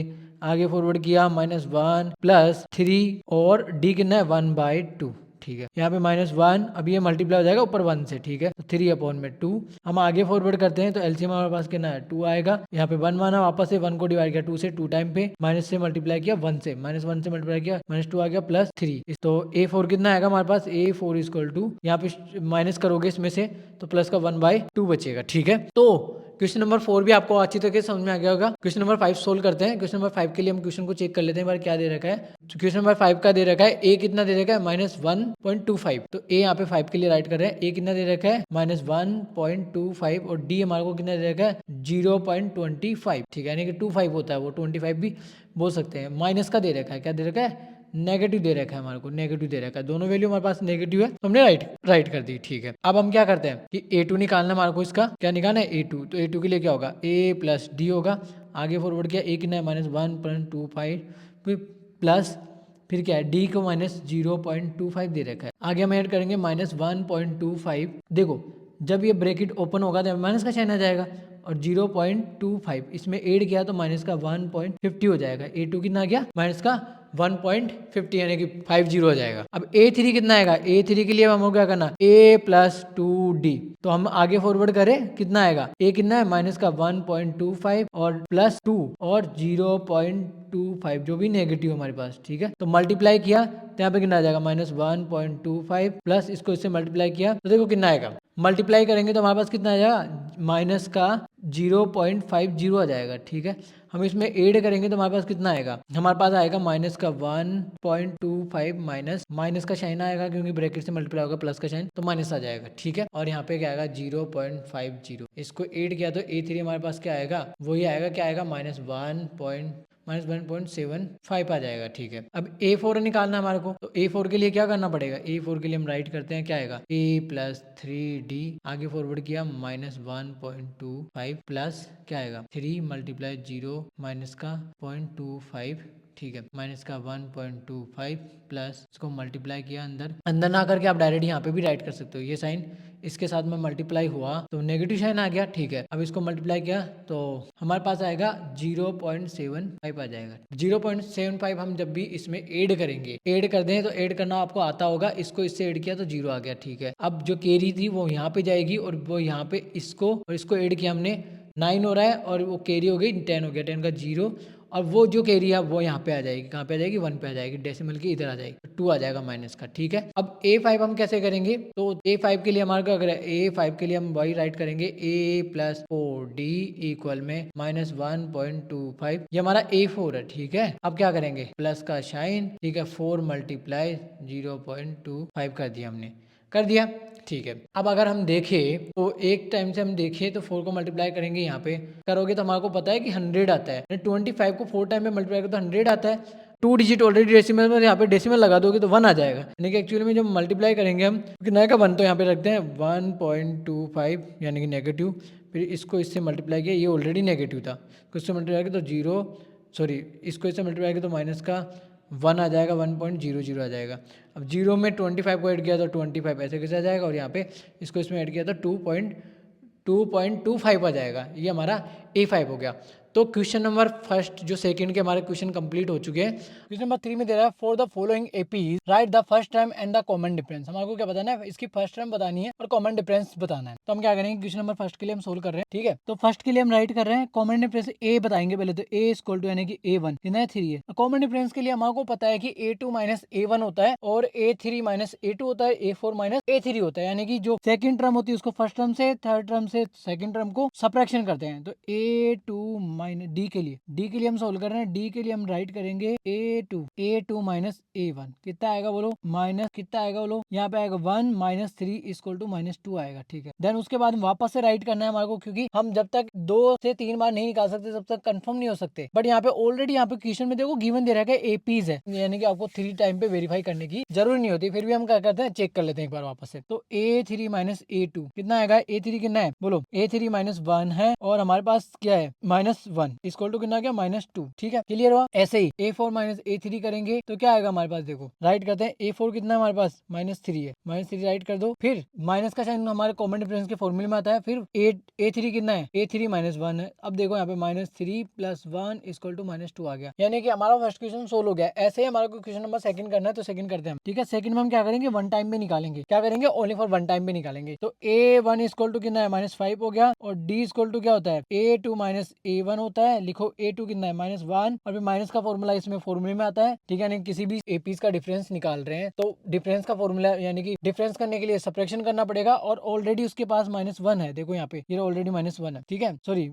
आगे फॉरवर्ड किया, -1 प्लस 3 और D कितना है 1/2, ठीक है। यहाँ पे -1, अब ये मल्टीप्लाई हो जाएगा ऊपर 1 से, ठीक है। तो 3/2 हम आगे फॉरवर्ड करते हैं तो एलसीएम हमारे पास कितना है 2 आएगा। यहाँ पे 1 माना, वापस से 1 को डिवाइड किया 2 से, 2 टाइम पे माइनस से मल्टीप्लाई किया 1 से, -1 से मल्टीप्लाई किया -2 आ गया प्लस 3। तो A4 कितना आएगा हमारे पास, A4 इक्वल टू, यहाँ पे माइनस करोगे इसमें से तो प्लस का 1/2 बचेगा, ठीक है। तो क्वेश्चन नंबर 4 भी आपको अच्छी तरीके से समझ में आ गया होगा। क्वेश्चन नंबर 5 सोल्व करते हैं। क्वेश्चन नंबर 5 के लिए हम क्वेश्चन को चेक कर लेते हैं, बार क्या दे रखा है। क्वेश्चन नंबर 5 का दे रखा है ए कितना दे रखा है, -1.25। तो ए यहाँ पे 5 के लिए राइट कर रहे हैं। ए कितना दे रखा है, -1.25 और डी हमारे को कितना दे रखा है 0.25, ठीक है। यानी कि 25 होता है वो, 25 भी बोल सकते हैं। माइनस का दे रखा है, क्या दे रखा है, नेगेटिव दे रखा है हमारे को, नेगेटिव दे रखा है। दोनों वैल्यू हमारे पास नेगेटिव है तो हमने राइट कर दी, ठीक है। अब हम क्या करते हैं कि A2 निकालना हमारे को, इसका क्या निकालना है A2। तो A2 के लिए क्या होगा, A प्लस डी होगा। आगे फॉरवर्ड किया, A कितना है -1.25 प्लस फिर क्या है डी को -0.25 दे रखा है। आगे हम ऐड करेंगे -1.25। देखो जब ये ब्रैकेट ओपन होगा तो माइनस का साइन आ जाएगा और 0.25 इसमें ऐड किया तो माइनस का 1.50 हो जाएगा। A2 कितना आ गया, माइनस का 1.50 यानी कि 50 हो जाएगा। अब A3 कितना आएगा, A3 के लिए हमको क्या करना, A प्लस 2D। तो हम आगे फॉरवर्ड करें, कितना आएगा, A कितना है माइनस का 1.25 और प्लस 2 और 0.25 जो भी नेगेटिव हमारे पास, ठीक है। तो मल्टीप्लाई किया तो यहाँ पे कितना आ जाएगा, -1.25 प्लस इसको इससे मल्टीप्लाई किया तो देखो कितना आएगा, मल्टीप्लाई करेंगे तो हमारे पास कितना आ जाएगा, माइनस का 0.50 आ जाएगा, ठीक है। हम इसमें ऐड करेंगे तो हमारे पास कितना आएगा, हमारे पास आएगा माइनस का 1.25 माइनस का साइन आएगा क्योंकि ब्रैकेट से मल्टीप्लाई होगा प्लस का साइन तो माइनस आ जाएगा, ठीक है। और यहाँ पे क्या आएगा 0.50, इसको ऐड किया तो A3 हमारे पास क्या आएगा, वही आएगा, क्या आएगा -1.75 आ जाएगा, ठीक है। अब A4 निकालना हमारे को, तो A4 के लिए क्या करना पड़ेगा, A4 के लिए हम राइट करते हैं, क्या आएगा A प्लस 3D। आगे फॉरवर्ड किया -1.25 प्लस क्या आएगा 3 मल्टीप्लाई 0 माइनस का 0.25, ठीक है, माइनस का 1.25 प्लस इसको मल्टीप्लाई किया, अंदर ना करके आप डायरेक्ट यहाँ पे भी राइट कर सकते हो। ये साइन इसके साथ में मल्टीप्लाई हुआ तो नेगेटिव साइन आ गया, ठीक है। अब इसको मल्टीप्लाई किया तो हमारे पास आएगा 0.75 आ जाएगा। 0.75 हम जब भी इसमें ऐड करेंगे, ऐड कर दें तो ऐड करना आपको आता होगा, इसको इससे ऐड किया तो 0 आ गया, ठीक है। अब जो कैरी थी वो यहाँ पे जाएगी और वो यहाँ पे इसको और इसको ऐड किया हमने 9 हो रहा है और वो कैरी हो गई 10 हो गया, 10 का 0 और वो जो कैरी है वो यहाँ पे आ जाएगी, कहाँ पे आ जाएगी 1 पे आ जाएगी, डेसिमल की इधर आ जाएगी, 2 आ जाएगा माइनस का, ठीक है। अब A5 हम कैसे करेंगे, तो A5 के लिए हमारे को अगर A5 के लिए हम वही राइट करेंगे A प्लस 4D इक्वल में -1.25, ये हमारा A4 है, ठीक है। अब क्या करेंगे प्लस का साइन, ठीक है, 4 मल्टीप्लाई 0.25 कर दिया हमने, कर दिया, ठीक है। अब अगर हम देखें तो एक टाइम से हम देखें तो 4 को मल्टीप्लाई करेंगे, यहाँ पे करोगे तो हमारे को पता है कि 100 आता है। 25 को 4 टाइम में मल्टीप्लाई करो तो 100 आता है। 2 डिजिट ऑलरेडी डेसिमल में, यहाँ पे डेसिमल लगा दोगे तो 1 आ जाएगा। यानी कि एक्चुअली में जब मल्टीप्लाई करेंगे हम, क्योंकि नए का 1 तो यहाँ पे रखते हैं 1.25 यानी कि नेगेटिव, फिर इसको इससे मल्टीप्लाई किया, ये ऑलरेडी नेगेटिव था, इससे मल्टीप्लाई किया तो 0, सॉरी इसको इससे मल्टीप्लाई किया तो माइनस का 1 आ जाएगा, 1.00 आ जाएगा। अब 0 में 25 को ऐड किया तो 25 ऐसे कैसे आ जाएगा और यहाँ पे इसको इसमें ऐड किया तो 2.25 आ जाएगा। ये हमारा A5 हो गया। तो क्वेश्चन नंबर फर्स्ट जो सेकंड के हमारे क्वेश्चन कंप्लीट हो चुके हैं। क्वेश्चन नंबर 3 में दे रहा है for the following APs right the first term and the common difference. हमारे को क्या बताना है, इसकी फर्स्ट टर्म बतानी है और कॉमन डिफरेंस बताना है। तो हम क्या करेंगे, क्वेश्चन नंबर फर्स्ट के लिए हम सोल्व कर रहे हैं, ठीक है। तो फर्स्ट के लिए हम राइट कर रहे हैं, कॉमन डिफरेंस ए बताएंगे पहले, तो ए इक्वल टू यानी कि A1 कितना है 3 है। कॉमन डिफरेंस के लिए हमारे को पता है कि A2 माइनस A1 होता है और A3 माइनस A2 होता है, A4 माइनस A3 होता है। यानी कि जो सेकंड टर्म होती है उसको फर्स्ट टर्म से, थर्ड टर्म से सेकंड टर्म को सबट्रैक्शन करते हैं। तो A2 माइनस डी के लिए हम सोल्व कर रहे हैं। डी के लिए हम राइट करेंगे a2 माइनस a1 कितना आएगा बोलो, माइनस कितना आएगा बोलो, यहाँ पे आएगा 1 माइनस 3 इक्वल टू माइनस 2 आएगा। ठीक है, देन उसके बाद वापस से राइट करना है हमारे को, क्योंकि हम जब तक 2 से 3 बार नहीं निकाल सकते तब तक कंफर्म नहीं हो सकते। बट यहाँ पे ऑलरेडी यहाँ पे क्वेश्चन में देखो गिवन दे रहा है एपीज है, यानी कि आपको 3 टाइम पे वेरीफाई करने की जरूरत नहीं होती। फिर भी हम क्या करते हैं, चेक कर लेते हैं एक बार वापस से। तो a3 माइनस a2 कितना आएगा, a3 कितना है बोलो, a3 माइनस 1 है और हमारे पास क्या है -1 इक्वल टू कितना, क्या -2। ठीक है, क्लियर हुआ। ऐसे ही a4 माइनस a3 करेंगे तो क्या आएगा हमारे पास, देखो राइट करते हैं। a4 कितना है हमारे पास, -3 है, -3 राइट कर दो। फिर माइनस का साइन हमारे कॉमन डिफरेंस के फॉर्मूले में आता है। फिर a3 कितना है, a3 माइनस 1 है। अब देखो यहाँ पे -3 प्लस 1 इक्वल टू -2 आ गया, यानी कि हमारा फर्स्ट क्वेश्चन सोल्व हो गया। ऐसे ही हमारा क्वेश्चन नंबर सेकंड करना है तो सेकंड करते हैं। ठीक है, सेकंड में हम क्या करेंगे, वन टाइम पे निकालेंगे। क्या करेंगे, ओनली फॉर वन टाइम पे निकालेंगे। तो a1 इक्वल टू कितना है, -5 हो गया। और d इक्वल टू क्या होता है, a2 माइनस a1 होता है। लिखो a2 कितना है, -1, और फिर माइनस का फॉर्मूला इसमें फॉर्मूले में आता है। ठीक है, यानी किसी भी एपीज का डिफरेंस निकाल रहे हैं तो डिफरेंस का फॉर्मूला, यानी कि डिफरेंस करने के लिए सब्ट्रैक्शन करना पड़ेगा। और ऑलरेडी उसके पास -1 है, देखो यहाँ पे ये ऑलरेडी -1 है। ठीक है, सॉरी,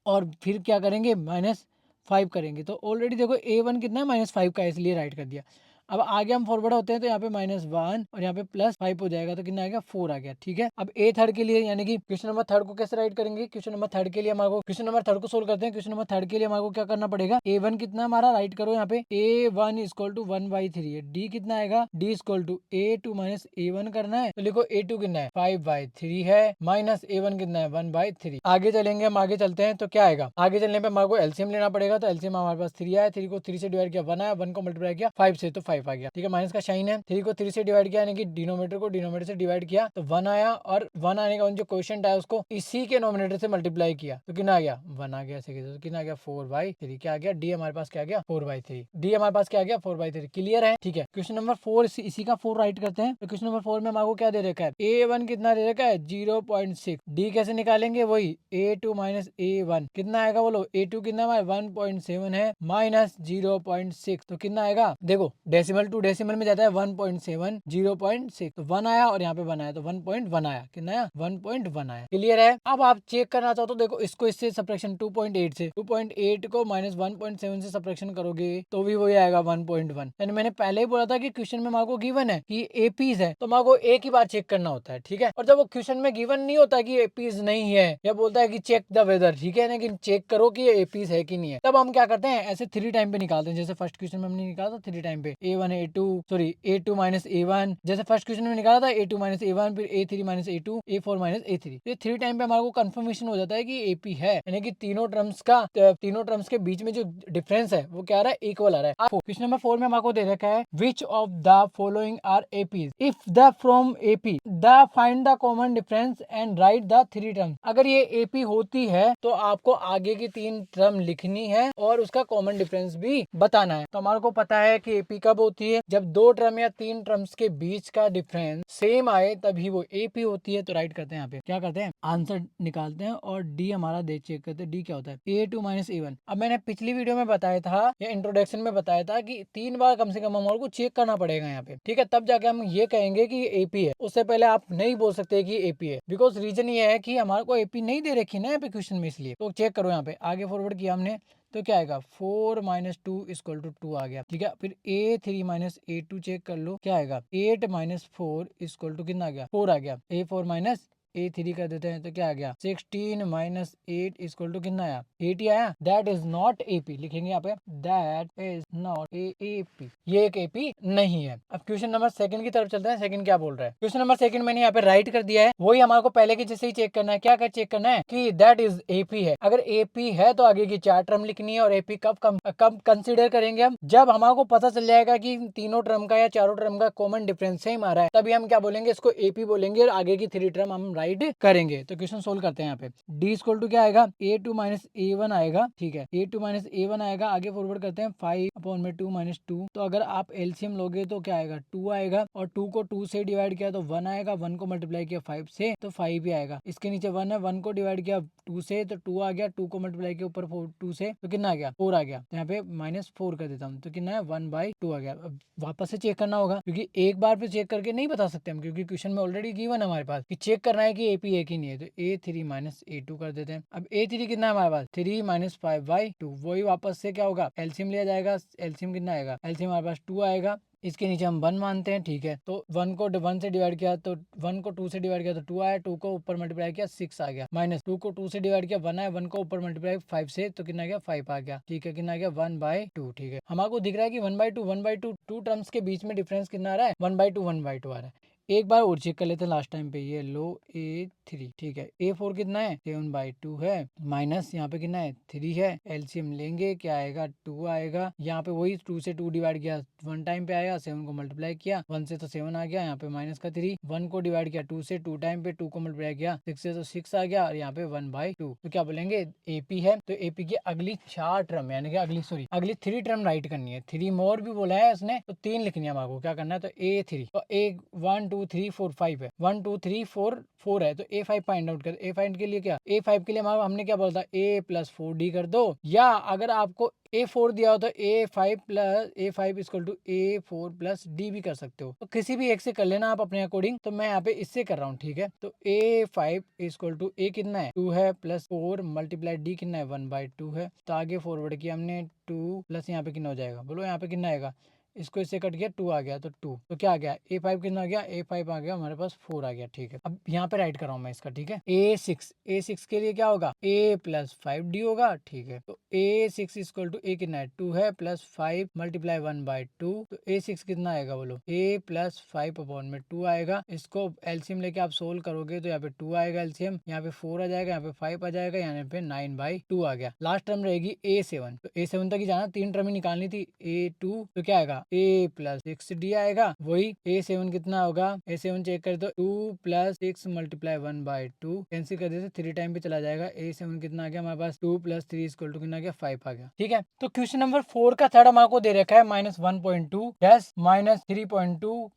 और फिर क्या करेंगे, -5 करेंगे। तो ऑलरेडी देखो a1 कितना है, -5 का, इसलिए राइट कर दिया। अब आगे हम फॉरवर्ड होते हैं तो यहाँ पे -1 और यहाँ पे +5 हो जाएगा, तो कितना आएगा, 4 आ गया। ठीक है, अब ए थर्ड के लिए, यानी कि क्वेश्चन नंबर थर्ड को कैसे राइट करेंगे, क्वेश्चन नंबर थर्ड के लिए हमारे को, क्वेश्चन नंबर थर्ड को सोल्व करते हैं। क्वेश्चन नंबर थर्ड के लिए हमारे को क्या करना पड़ेगा, a1 कितना हमारा, राइट करो यहाँ पे, a1 इक्वल टू 1/3 है। d कितना आएगा, d equal to a2 minus a1 करना है। तो लिखो a2 कितना है, 5/3 है, माइनस a1 कितना है, 1/3। आगे चलेंगे, हम आगे चलते हैं तो क्या आएगा, आगे चलने पे हमारे को एलसीएम लेना पड़ेगा। तो एलसीएम हमारे पास 3 आया, 3 को 3 से डिवाइड किया 1 आया, 1 को मल्टीप्लाई किया 5 से तो 5 आ गया। ठीक है, माइनस का साइन है। 3 को 3 से डिवाइड किया, यानी कि डिनोमिनेटर को डिनोमिनेटर से डिवाइड किया तो 1 आया, और 1 आने का जो क्वेश्चन है उसको इसी के नोमिनेटर से मल्टीप्लाई किया तो कितना आ गया, 1 आ गया। तो कितना आ गया, 4/3। क्या आ गया, डी हमारे पास क्या आ गया, 4/3। डी हमारे पास क्या आ गया, 4/3। क्लियर है। ठीक है, क्वेश्चन नंबर 4 इसी का 4 राइट करते हैं। तो क्वेश्चन नंबर 4 में हमारे को क्या दे रखा है, a1 कितना दे रखा है, 0.6। डी कैसे निकालेंगे, वही a2 माइनस a1 कितना आएगा बोलो, a2 कितना है, 1.7 है, माइनस 0.6 तो कितना आएगा, देखो डेसिमल टू डेसिमल में जाता है 1.7 0.6 तो 1 आया, और यहाँ पे 1 आया तो 1.1 आया, कितना आया, 1.1 आया। क्लियर है। अब आप चेक करना चाहो तो देखो इसको इससे सब्ट्रैक्शन 2.8 से 2.8 को माइनस 1.7 से सब्ट्रैक्शन करोगे तो भी वही आएगा 1.1। यानी मैंने पहले ही बोला था कि क्वेश्चन में मार्को गिवन है कि एपीज है तो मार्को एक ही बार चेक करना होता है। ठीक है, और जब वो क्वेश्चन में गिवन नहीं होता कि एपीज नहीं है, या बोलता है कि चेक द वेदर, ठीक है, लेकिन चेक करो कि ये एपीज है कि नहीं है, तब हम क्या करते हैं, ऐसे 3 टाइम पे निकालते हैं। जैसे फर्स्ट क्वेश्चन में हमने निकाला था 3 टाइम पे, a2 माइनस a1, जैसे फर्स्ट क्वेश्चन में निकाला था a2 माइनस a1, फिर a3 minus a2, a4 minus a3। ये 3 टाइम पे हमारे को कंफर्मेशन हो जाता है कि एपी है, यानी कि तीनों टर्म्स के बीच में जो डिफरेंस है वो क्या आ रहा है, इक्वल आ रहा है। क्वेश्चन नंबर 4 में हमारे को दे रखा है which of the following are APs, if the from AP the find the common difference and write the 3 term. अगर ये एपी होती है तो आपको आगे की 3 टर्म लिखनी है और उसका कॉमन डिफरेंस भी बताना है। तो हमारे को पता है कि एपी कब होती है, जब 2 टर्म या 3 टर्म्स के बीच का डिफरेंस सेम आए तभी वो एपी होती है। तो राइट करते हैं, यहाँ पे क्या करते हैं, आंसर निकालते हैं और डी हमारा दे चेक करते हैं। डी क्या होता है, a2 माइनस a1। अब मैंने पिछली वीडियो में बताया था या इंट्रोडक्शन में बताया था कि 3 बार कम से कम हमारे को चेक करना पड़ेगा यहाँ पे। ठीक है, तब जाके हम ये कहेंगे कि एपी है। उससे पहले आप नहीं बोल सकते कि एपी है, बिकॉज रीजन ये है कि हमारे को एपी नहीं दे रखी ना यहाँ पे क्वेश्चन में, इसलिए। तो चेक करो यहाँ पे, आगे फॉरवर्ड किया हमने तो क्या आएगा, 4 माइनस 2 इक्वल टू 2 आ गया। ठीक है, फिर a3 माइनस a2 चेक कर लो क्या आएगा, 8 माइनस 4 इक्वल टू कितना आ गया, 4 आ गया। a4 माइनस a3 कर देते हैं तो क्या आ गया, 16 माइनस 8 इक्वल टू कितना आया, 80 आया। दैट इज नॉट एपी, लिखेंगे यहाँ पे दैट इज नॉट एपी, ये एक एपी नहीं है। अब क्वेश्चन नंबर सेकंड की तरफ चलते हैं। सेकंड क्या बोल रहा है, क्वेश्चन नंबर सेकंड मैंने यहाँ पे राइट कर दिया है, वही हमारे को पहले के जैसे ही चेक करना है। क्या कर चेक करना है कि दैट इज एपी है। अगर एपी है तो आगे की 4 टर्म लिखनी है, और एपी कब कंसिडर करेंगे हम, जब हमारे को पता चल जाएगा कि तीनों टर्म का या चारों टर्म का कॉमन डिफरेंस सेम आ रहा है, तभी हम क्या बोलेंगे, इसको एपी बोलेंगे और आगे की 3 टर्म हम राइट करेंगे। तो क्वेश्चन सोल्व करते हैं। यहाँ पे डी इक्वल टू क्या आएगा, a2 माइनस a1 आएगा। ठीक है, a2 माइनस a1 आएगा। आगे फॉरवर्ड करते हैं 5/2 माइनस 2। तो अगर आप एलसीएम लोगे तो क्या आएगा, 2 आएगा, और 2 को 2 से डिवाइड किया तो 1 आएगा, 1 को मल्टीप्लाई किया 5 से तो 5 ही आएगा। इसके नीचे 1 है, 1 को डिवाइड किया 2 से तो 2 आ गया, 2 को मल्टीप्लाई किया ऊपर 2 से तो कितना आ गया, 4 आ गया। तो यहाँ पे -4 कर देता हूँ तो कितना है, 1/2 आ गया। अब वापस से चेक करना होगा, क्योंकि एक बार पे चेक करके नहीं बता सकते हम, क्योंकि क्वेश्चन में ऑलरेडी गिवन है हमारे पास कि चेक करना है है कि AP एक ही नहीं है, तो A3 माइनस A2 कर देते हैं। अब A3 कितना है हमारे पास 3 माइनस 5/2, वही वापस से क्या होगा एलसीएम लिया जाएगा। एलसीएम कितना आएगा, एलसीएम हमारे पास 2 आएगा। इसके नीचे हम 1 मानते हैं, ठीक है। तो 1 को 1 से डिवाइड किया तो 1 को 2 से डिवाइड किया तो 2 आया, 2 को ऊपर मल्टीप्लाई किया 6 आ गया, माइनस 2 को 2 से डिवाइड किया 1 आया, 1 को ऊपर मल्टीप्लाई 5 से तो कितना आ गया 5 आ गया, ठीक है। कितना आ गया 1/2, ठीक है। हमारे दिख रहा है कि 1/2 टू टर्म्स के बीच में डिफरेंस कितना आ रहा है 1/2 आ रहा है। एक बार और चेक कर लेते हैं लास्ट टाइम पे, ये लो A3, ठीक है। A4 कितना है 7/2 है, माइनस यहाँ पे कितना है 3 है, एलसीएम लेंगे क्या आएगा 2 आएगा। यहाँ पे वही 2 से 2 डिवाइड किया 1 टाइम पे आया, 7 को मल्टीप्लाई किया 1 से तो 7 आ गया, यहाँ पे माइनस का 3, 1 को डिवाइड किया 2 से 2 टाइम पे 2 को मल्टीप्लाई किया 6 से तो 6 आ गया, और यहाँ पे 1/2। तो क्या बोलेंगे AP है, तो AP की अगली 4 टर्म यानी कि अगली 3 टर्म राइट करनी है। 3 मोर भी बोला है उसने, तो 3 लिखनी है हमारे को, क्या करना है तो A3, तो 1 2 3 4 5 है, 1 2 3 4 है, तो A5 फाइंड आउट कर। A5 के लिए क्या, A5 के लिए हमने क्या बोला था A+4D कर दो, या अगर आपको A4 दिया हो तो A5 इक्वल टू A4+D भी कर सकते हो, तो किसी भी एक से कर लेना आप अपने अकॉर्डिंग। तो मैं यहाँ पे इससे कर रहा हूँ, ठीक है। तो A5 इक्वल टू A कितना है 2 है, प्लस 4 मल्टीप्लाई D कितना है 1/2 है। तो आगे फॉरवर्ड किया हमने 2 प्लस यहाँ पे कितना हो जाएगा, बोलो यहाँ पे कितना आएगा, इसको इससे कट गया 2 आ गया, तो 2 तो क्या आ गया A5 कितना आ गया, A5 आ गया हमारे पास 4 आ गया, ठीक है। अब यहाँ पे राइट कर रहा हूँ मैं इसका, ठीक है। A6 के लिए क्या होगा A+5D होगा, ठीक है। तो A6 इक्वल टू A कितना है 2 है, प्लस 5 मल्टीप्लाई 1/2, तो A6 कितना आएगा बोलो A+5/2 आएगा। इसको एलसीएम लेके आप सोल्व करोगे तो यहाँ पे 2 आएगा एलसीएम, यहाँ पे 4 आ जाएगा, यहाँ पे 5 आ जाएगा, यहाँ पे 9/2 आ गया। लास्ट टर्म रहेगी A7, तो A7 तक ही जाना, 3 टर्म ही निकालनी थी। A2 तो क्या आएगा A+6D आएगा, वही A7 कितना होगा, A7 चेक कर तो 2 + 6 मल्टीप्लाई 1/2 कैंसिल कर देते 3 टाइम पे चला जाएगा। A7 कितना आ गया हमारे पास 2 + 3 इक्वल टू कितना आ गया 5 आ गया, ठीक है। तो क्वेश्चन नंबर 4 का थर्ड हमारे को दे रखा है -1.2 -3.2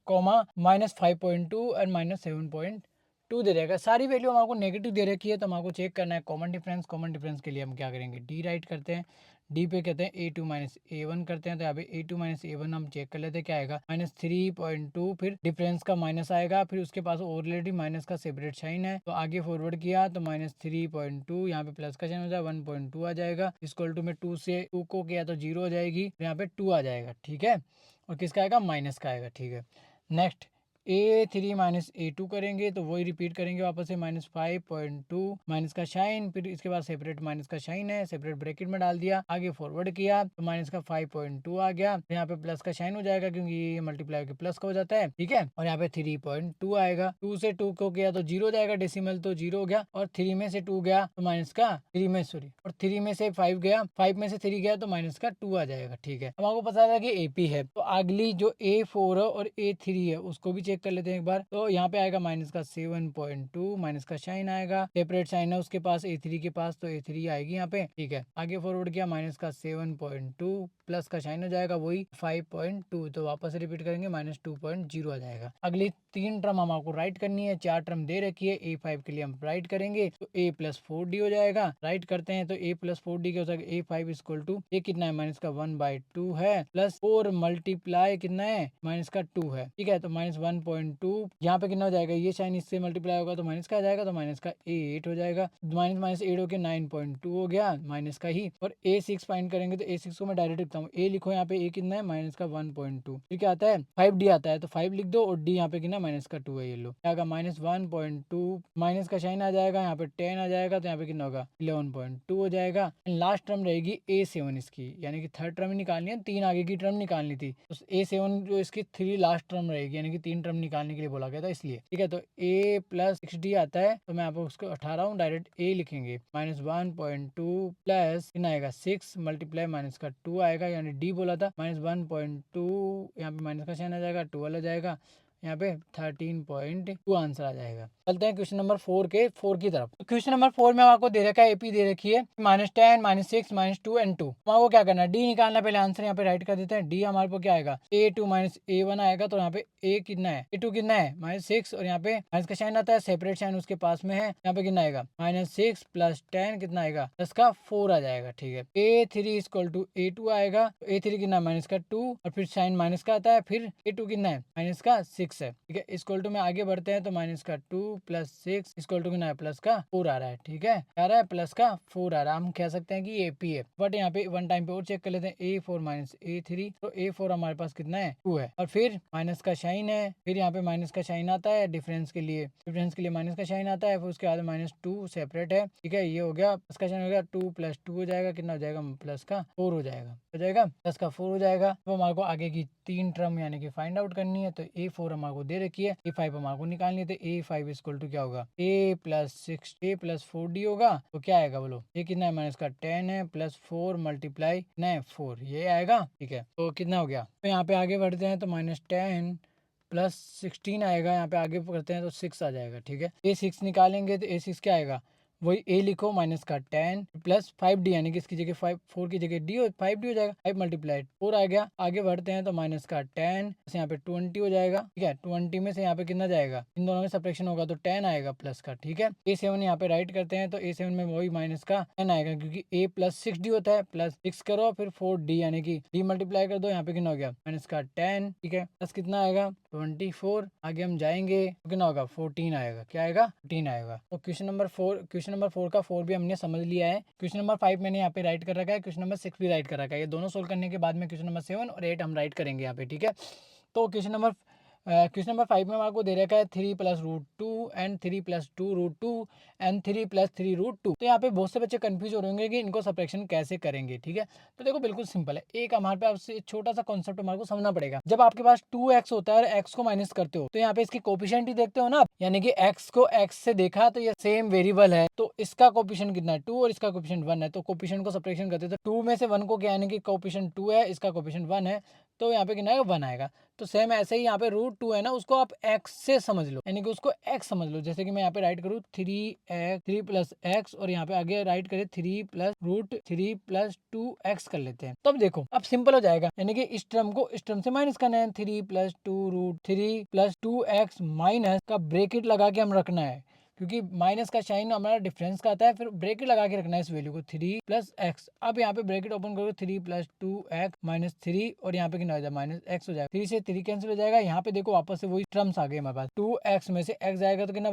-5.2 और -7.2 दे रहेगा। सारी वैल्यू हमारे को नेगेटिव दे रखी है, तो हमारे को चेक करना है कॉमन डिफरेंस के लिए हम क्या करेंगे D राइट करते हैं। D पे कहते हैं A2 - A1 करते हैं, तो यहाँ पे A2 - A1 हम चेक कर लेते हैं क्या आएगा -3.2, फिर डिफरेंस का माइनस आएगा, फिर उसके पास ऑलरेडी माइनस का सेपरेट साइन है, तो आगे फॉरवर्ड किया तो -3.2, यहाँ पे प्लस का साइन हो जाएगा 1.2 आ जाएगा, इक्वल टू में 2 से 2 को किया तो 0 हो जाएगी, यहाँ पे 2 आ जाएगा, ठीक है। और किसका आएगा माइनस का आएगा, ठीक है। नेक्स्ट A3 - A2 करेंगे, तो वही रिपीट करेंगे वापस से -5.2 माइनस का साइन, फिर इसके बाद सेपरेट माइनस का साइन है, सेपरेट ब्रैकेट में डाल दिया, आगे फॉरवर्ड किया तो माइनस का 5.2 आ गया, यहाँ पे प्लस का साइन हो जाएगा क्योंकि ये मल्टीप्लाई के प्लस का हो जाता है, ठीक है। और यहाँ पे 3.2 आएगा, 2 से 2 को किया तो 0 हो जाएगा, डेसिमल तो 0 हो गया, और 3 में से 2 गया तो माइनस का 3 में सॉरी और 3 में से 5 गया, 5 में से 3 गया तो माइनस का 2 आ जाएगा, ठीक है। अब आपको पता था कि AP है, तो अगली जो A4 और A3 है उसको भी चेक कर लेते हैं एक बार। तो यहाँ पे आएगा माइनस का 7.2, माइनस का साइन आएगा, सेपरेट साइन है उसके पास A3 के पास, तो A3 आएगी यहाँ पे, ठीक है। आगे फॉरवर्ड किया माइनस का 7.2, प्लस का साइन हो जाएगा वही 5.2, तो वापस रिपीट करेंगे -2.0 आ जाएगा। अगली 3 टर्म हम आपको राइट करनी है, 4 टर्म दे रखी है। A5 के लिए हम राइट करेंगे तो A+4D हो जाएगा, राइट करते हैं तो A+4D क्या हो जाएगा A5 इक्वल टू A कितना है -1/2 है, प्लस 4 मल्टीप्लाई कितना है -2 है, ठीक है। तो -1.2 यहाँ पे कितना हो जाएगा, ये साइन इससे मल्टीप्लाई होगा तो माइनस का आ जाएगा, तो माइनस का 8 हो जाएगा, माइनस 8 हो के 9.2 हो गया माइनस का ही। और A6 फाइंड करेंगे तो A6 को मैं डायरेक्ट लिखता हूँ, A लिखो यहाँ पे A कितना है माइनस का 1.2, फिर क्या आता है 5D आता है, तो 5 लिख दो, और D यहाँ पे कितना माइनस का 2 है, ये लो क्या होगा -1.2, माइनस का साइन आ जाएगा, यहाँ पे 10 आ जाएगा, तो यहाँ पे कितना होगा 11.2 हो जाएगा। लास्ट टर्म रहेगी A7 इसकी, यानी कि थर्ड टर्म निकालनी है, 3 आगे की टर्म निकालनी थी, तो A7 जो इसकी 3 लास्ट टर्म रहेगी, यानी कि 3 टर्म निकालने के लिए बोला गया था इसलिए, ठीक है। तो A+6D आता है, तो मैं आपको उसको हटा रहा हूँ, डायरेक्ट A लिखेंगे -1.2 प्लस कितना आएगा 6 मल्टीप्लाई माइनस का 2 आएगा, यानी D बोला था -1.2, यहाँ पे माइनस का साइन आ जाएगा 12 आ जाएगा, यहाँ पे 13.2 आंसर आ जाएगा। चलते हैं क्वेश्चन नंबर 4 की तरफ। तो क्वेश्चन नंबर 4 में आपको दे रखा है AP दे रखी है -10 -6 -2 एंड 2। आपको क्या करना है D निकालना, पहले आंसर यहाँ पे राइट कर देते हैं। D हमारे को क्या आएगा A2 - A1 आएगा, तो यहाँ पे A कितना है A2 कितना है -6, और यहाँ पे माइनस का साइन आता है, सेपरेट साइन उसके पास में है, यहाँ पे कितना आएगा -6 + 10 कितना आएगा 10 का 4 आ जाएगा, ठीक है। A3 इक्वल टू A2 आएगा, A3 कितना -2, और फिर साइन माइनस का आता है, फिर A2 कितना है -6 6 है, ठीक है। इक्वल टू में आगे बढ़ते हैं तो माइनस का 2 प्लस 6 इक्वल टू कितना है, प्लस का 4 आ रहा है, ठीक है, आ रहा है प्लस का 4 आ रहा है। हम कह सकते हैं कि ये AP है, बट यहाँ पे वन टाइम पे और चेक कर लेते हैं, A4 माइनस A3, तो A4 हमारे पास कितना है, 2 है, और फिर माइनस का साइन है, फिर यहाँ पे माइनस का साइन आता है डिफरेंस के लिए, माइनस का साइन आता है, फिर उसके बाद -2 सेपरेट है, ठीक है। ये हो गया प्लस का साइन हो गया, 2 प्लस 2 हो जाएगा, कितना हो जाएगा, प्लस का 4 हो जाएगा प्लस का 4 हो जाएगा। तो हमारे को आगे की 3 टर्म यानी कि फाइंड आउट करनी है, तो A4 हमारे को दे रखी है, A5 हमारे को निकालनी है, तो A5 इक्वल टू क्या होगा, A+4D होगा, तो क्या आएगा बोलो, ये कितना है, माइनस का 10 है, प्लस 4 मल्टीप्लाई 4, ये आएगा, ठीक है। तो कितना हो गया, तो यहाँ पे आगे बढ़ते हैं तो -10 प्लस 16 आएगा, यहाँ पे आगे करते हैं तो 6 आ जाएगा, ठीक है। A6 निकालेंगे तो A6 क्या आएगा, वही A लिखो माइनस का 10 प्लस 5D, यानी कि इसकी जगह 4 की जगह D हो, 5D हो जाएगा, 5 मल्टीप्लाइड 4 आ गया। आगे बढ़ते हैं तो माइनस का 10 से यहाँ पे 20 हो जाएगा, ठीक है। 20 में से यहाँ पे कितना जाएगा, इन दोनों में सब्ट्रैक्शन होगा तो 10 आएगा प्लस का, ठीक है। A7 यहाँ पे राइट करते हैं तो A7 में वही माइनस का 10 आएगा, क्योंकि A प्लस 6D होता है, प्लस 6 करो फिर 4D, यानी कि D मल्टीप्लाई कर दो, यहाँ पे कितना हो गया, माइनस का 10, ठीक है, प्लस कितना आएगा 24। आगे हम जाएंगे तो कितना होगा, 14 आएगा, क्या आएगा, 14 आएगा। तो क्वेश्चन नंबर 4 का 4 भी हमने समझ लिया है। क्वेश्चन नंबर 5 मैंने यहाँ पे राइट कर रखा है, क्वेश्चन नंबर 6 भी राइट कर रखा है। ये दोनों सोल्व करने के बाद में क्वेश्चन नंबर 7 और 8 हम राइट करेंगे यहाँ पे, ठीक है। तो क्वेश्चन नंबर 5 में आपको दे रखा है 3 plus root 2 and 3 plus 2 root 2 and 3 plus 3 root 2। तो यहाँ पे बहुत से बच्चे कंफ्यूज हो रहे होंगे कि इनको सब्ट्रैक्शन कैसे करेंगे, ठीक है। तो देखो बिल्कुल सिंपल है, एक हमारे पास छोटा सा कॉन्सेप्ट हमारे को समझना पड़ेगा। जब आपके पास 2x होता है और x को माइनस करते हो तो यहाँ पे इसकी कोफिशिएंट ही देखते हो ना, यानी कि x को x से देखा तो ये सेम वेरिएबल है, तो इसका कोफिशिएंट कितना है, 2 और इसका कोफिशिएंट 1 है, तो कोफिशिएंट को सब्ट्रैक्शन करते तो 2 में से 1 को क्या, यानी कि कोफिशिएंट 2 है, इसका कोफिशिएंट 1 है, तो यहाँ पे कितना है, 1 आएगा। तो सेम ऐसे ही यहाँ पे रूट 2 है ना, उसको आप x से समझ लो, यानी कि उसको x समझ लो। जैसे कि मैं यहाँ पे राइट करूँ 3 प्लस x, और यहाँ पे आगे राइट करें 3 प्लस रूट 3 प्लस 2x कर लेते हैं। तो अब देखो अब सिंपल हो जाएगा, यानी कि इस टर्म को इस टर्म से माइनस करना है, 3 प्लस 2 रूट 3 प्लस 2x माइनस का ब्रेकेट लगा के हम रखना है, क्योंकि माइनस का साइन हमारा डिफरेंस का आता है, फिर ब्रेकेट लगा के रखना है इस वैल्यू को, 3 प्लस एक्स। अब यहाँ पे ब्रेकेट ओपन करो, 3 प्लस 2x माइनस 3, और यहाँ पे कितना हो जाएगा, माइनस एक्स हो जाएगा, 3 से 3 कैंसिल हो जाएगा। यहाँ पे देखो वापस से वही टर्म्स आ गए हमारे पास, 2x में से x जाएगा तो कितना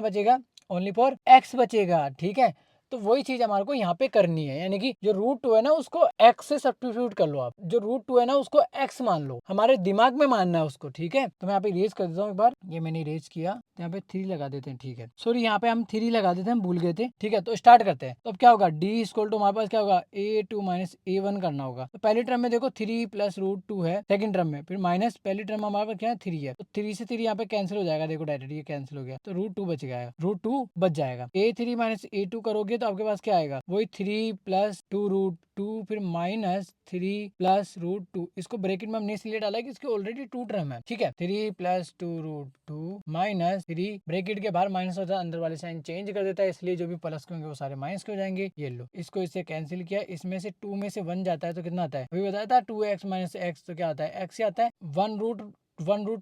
बचेगा, ओनली फॉर x बचेगा, ठीक है। तो वही चीज हमारे को यहाँ पे करनी है, यानी कि जो रूट 2 है ना उसको x से सब्स्टिट्यूट कर लो, आप जो रूट 2 है ना उसको x मान लो, हमारे दिमाग में मानना है उसको, ठीक है। तो मैं यहाँ पे इरेज कर देता हूँ एक बार, ये मैंने इरेज किया, यहाँ पे 3 लगा देते हैं, ठीक है। सॉरी यहाँ पे हम 3 लगा देते हैं, हम भूल गए थे, ठीक है। तो स्टार्ट करते हैं। तो अब क्या होगा, d इक्वल टू हमारे पास क्या होगा, A2 माइनस A1 करना होगा। तो पहली टर्म में देखो 3 प्लस रूट 2 है, सेकंड टर्म में फिर माइनस पहली टर्म हमारे पास क्या है, 3 है, तो 3 से 3 यहाँ पे कैंसिल हो जाएगा, देखो डायरेक्ट ये कैंसिल हो गया, तो रूट 2 बच गया, रूट 2 बच जाएगा। A3 माइनस A2 करोगे तो आपके पास क्या आएगा, वही 3 प्लस 2 रूट 2 फिर माइनस 3 प्लस रूट 2, इसको ब्रैकेट में हमने इसलिए डाला है कि इसकी ऑलरेडी 2 टर्म है, ठीक है। 3 प्लस 2 रूट 2 माइनस 3, ब्रैकेट के बाहर माइनस होता है, अंदर वाले साइन चेंज कर देता है, इसलिए जो भी प्लस के होंगे वो सारे माइनस के हो जाएंगे। ये लो, इसको इससे कैंसिल किया, इसमें से 2 में से 1 जाता है तो कितना आता है, अभी बताया था 2x माइनस एक्स, तो क्या आता है, x से आता है 1 रूट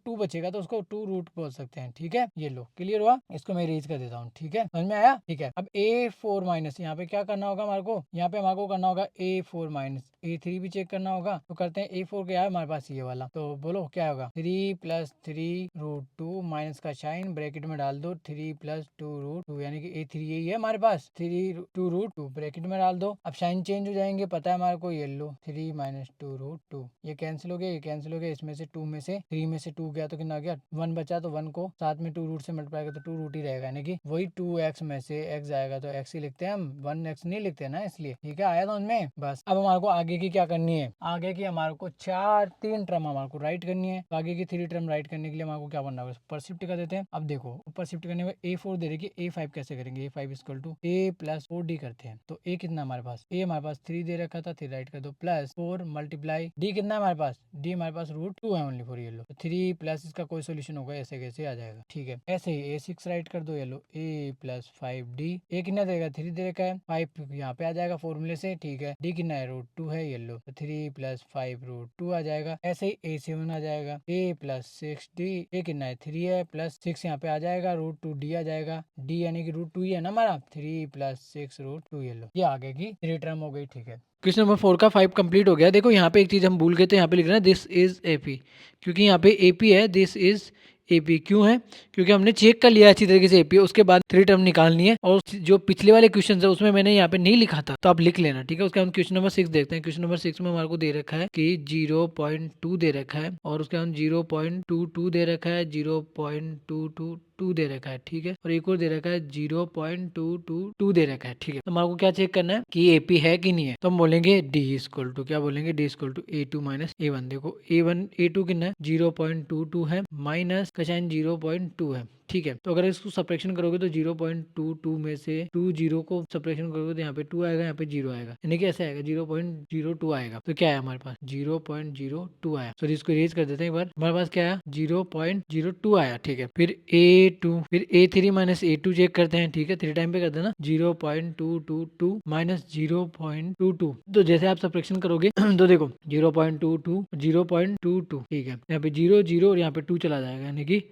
2 बचेगा, तो उसको 2 रूट बोल सकते हैं, ठीक है। ये लो क्लियर हुआ, इसको मैं इरेज कर देता हूँ, ठीक है, समझ में आया, ठीक है। अब A4 माइनस यहाँ पे क्या करना होगा हमारे को, यहाँ पे हमारे को करना होगा A4 माइनस A3 भी चेक करना होगा, तो करते हैं। A4 क्या है हमारे पास, ये वाला, तो बोलो क्या होगा, 3 प्लस 3 रूट 2 माइनस का साइन ब्रैकेट में डाल दो, 3 प्लस 2 रूट 2, यानी कि A3 यही है हमारे पास, 3 2 रूट 2 ब्रैकेट में डाल दो। अब साइन चेंज हो जाएंगे, पता है हमारे को, ये लो 3 माइनस 2 रूट 2, ये कैंसिल हो गया, ये कैंसिल हो गया, इसमें से 2 में से 3 में से 2 गया तो कितना आ गया, 1 बचा, तो 1 को साथ में 2 रूट से मल्टीप्लाई कर तो 2 रूट ही रहेगा, यानी कि वही 2x में से x आएगा तो x ही लिखते हैं हम, 1x नहीं लिखते ना, इसलिए, ठीक है, आया था उनमें बस। अब हमारे को आगे की क्या करनी है, आगे की हमारे को 3 टर्म हमारे को राइट करनी है, तो आगे की 3 टर्म राइट करने के लिए हमारे को क्या करना होगा, ऊपर शिफ्ट कर देते हैं। अब देखो ऊपर शिफ्ट करने में A4 दे रही है, A5 कैसे करेंगे, A5 equal to A plus 4D करते हैं। तो A कितना हमारे पास, A हमारे पास 3 दे रखा था, 3 राइट कर दो, प्लस 4 मल्टीप्लाई D कितना है हमारे पास, D हमारे पास रूट 2 है ओनली फॉर, ये लो 3 प्लस इसका कोई सोल्यूशन होगा, ऐसे कैसे आ जाएगा, ठीक है। ऐसे ही A6 राइट कर दो, ये लो A प्लस 5D, A कितना देगा, 3 दे रखा है, 5 यहाँ पे आ जाएगा फॉर्मूले से, ठीक है। D कितना है, रूट 2 है, ये लो 3 प्लस 5 रूट 2 आ जाएगा। ऐसे ही A7 आ जाएगा, A प्लस 6D, A कितना है, 3 है, प्लस 6 यहाँ पे आ जाएगा, रूट 2D आ जाएगा, D यानी कि रूट 2 ही है ना हमारा, 3 प्लस 6 रूट 2, ये लो, ये आगे की 3 टर्म हो गई, ठीक है। क्वेश्चन नंबर 4 का 5 कंप्लीट हो गया। देखो यहाँ पे एक चीज हम भूल गए थे, यहाँ पे लिख रहे हैं दिस इज एपी, क्योंकि यहाँ पे एपी है, दिस इज एपी क्यों है, क्योंकि हमने चेक कर लिया अच्छी तरीके से एपी, उसके बाद 3 टर्म निकालनी है, और जो पिछले वाले क्वेश्चन है उसमें मैंने यहाँ पे नहीं लिखा था, तो आप लिख लेना, ठीक है। उसके बाद क्वेश्चन नंबर 6 देखते हैं। क्वेश्चन नंबर 6 में हमारे को दे रखा है कि 0.2 दे रखा है, और उसके बाद 0.22 दे रखा है, 0.222 दे रखा है, ठीक है, और एक और दे रखा है 0.222 दे रखा है, ठीक है। तो हमारे को क्या चेक करना है कि एपी है कि नहीं है, तो हम बोलेंगे डी इक्वल टू, क्या बोलेंगे, D equal to A2 minus A1। देखो A2 कितना है, 0.22 है, माइनस का साइन 0.2 है, ठीक है। तो अगर इसको सब्ट्रैक्शन करोगे तो 0.22 में से 2 0 को सब्ट्रैक्शन करोगे तो यहाँ पे 2 आएगा, यहाँ पे 0 आएगा, यानी कि ऐसे आएगा 0.02 आएगा। तो क्या है हमारे पास 0.02 आया। तो इसको इरेज कर देते हैं एक बार। हमारे पास क्या आया 0.02 आया, ठीक है। फिर A2, फिर A3 माइनस A2 चेक करते हैं, ठीक है, 3 टाइम पे करते हैं ना, 0.222 माइनस 0.22। तो जैसे आप सब्ट्रैक्शन करोगे तो देखो 0.22 0.22, ठीक है, यहाँ पे 0 0 और यहाँ पे 2 चला जाएगा, यानी कि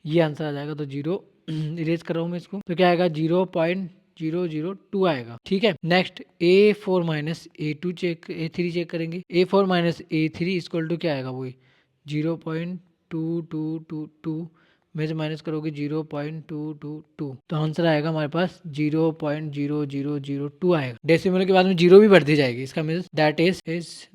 ये आंसर आ जाएगा। तो 0 इरेज कर रहा हूँ मैं इसको, तो क्या आएगा 0.002 आएगा, ठीक है। Next A4 minus A2 check, A3 check करेंगे। A4 minus A3 equal to क्या आएगा, वही 0.2222 में से माइनस करोगे 0.222, तो आंसर आएगा हमारे पास 0.0002 आएगा। डेसिमल के बाद में 0 भी बढ़ती जाएगी, इसका means that is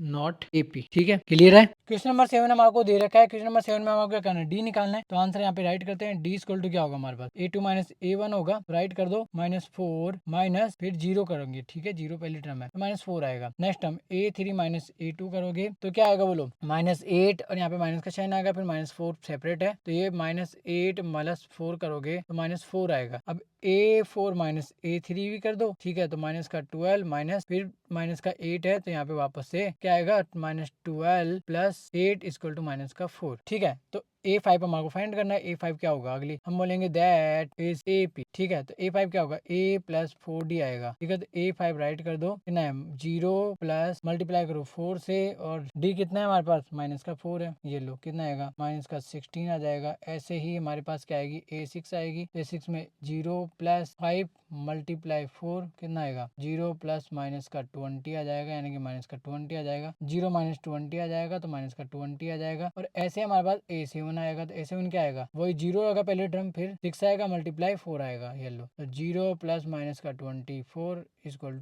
not AP, ठीक है, क्लियर है। क्वेश्चन नंबर 7 हमारे को दे रखा है। क्वेश्चन नंबर 7 में हमारे क्या करना है, डी निकालना है। तो आंसर यहाँ पे राइट करते हैं। डी इक्वल टू क्या होगा हमारे पास, A2 माइनस A1 होगा, राइट कर दो, -4 माइनस फिर 0 करोगे, ठीक है, 0 पहली टर्म है, तो -4 आएगा। Next term A3 minus A2 करोगे तो क्या आएगा बोलो, -8, और यहाँ पे माइनस का साइन आएगा, फिर -4 सेपरेट है, तो ये -8 -4 करोगे तो -4 आएगा। अब A4 माइनस A3 भी कर दो, ठीक है, तो माइनस का 12 माइनस फिर माइनस का 8 है, तो यहाँ पे वापस से क्या आएगा, -12 प्लस 8 इक्वल टू माइनस का 4, ठीक है। तो A5 हमारे को फाइंड करना है। A5 क्या होगा, अगली हम बोलेंगे दैट इज AP, ठीक है। तो A5 क्या होगा, A प्लस 4D आएगा, ठीक है। तो A5 राइट कर दो, कितना है 0 प्लस मल्टीप्लाई करो 4 से, और D कितना है हमारे पास, माइनस का 4 है, ये लो कितना आएगा, माइनस का 16 आ जाएगा। ऐसे ही हमारे पास क्या आएगी, A6 आएगी। A6 में 0 प्लस 5 मल्टीप्लाई 4 कितना आएगा, 0 प्लस माइनस का 20 आ जाएगा, यानी कि माइनस का 20 आ जाएगा। 0 माइनस 20 आ जाएगा तो माइनस का 20 आ जाएगा, और ऐसे हमारे पास A7 आएगा। तो A7 क्या आएगा, वही 0 आएगा पहले टर्म, फिर 6 आएगा मल्टीप्लाई 4 आएगा, ये लो। तो 0 प्लस माइनस का 24 इक्वल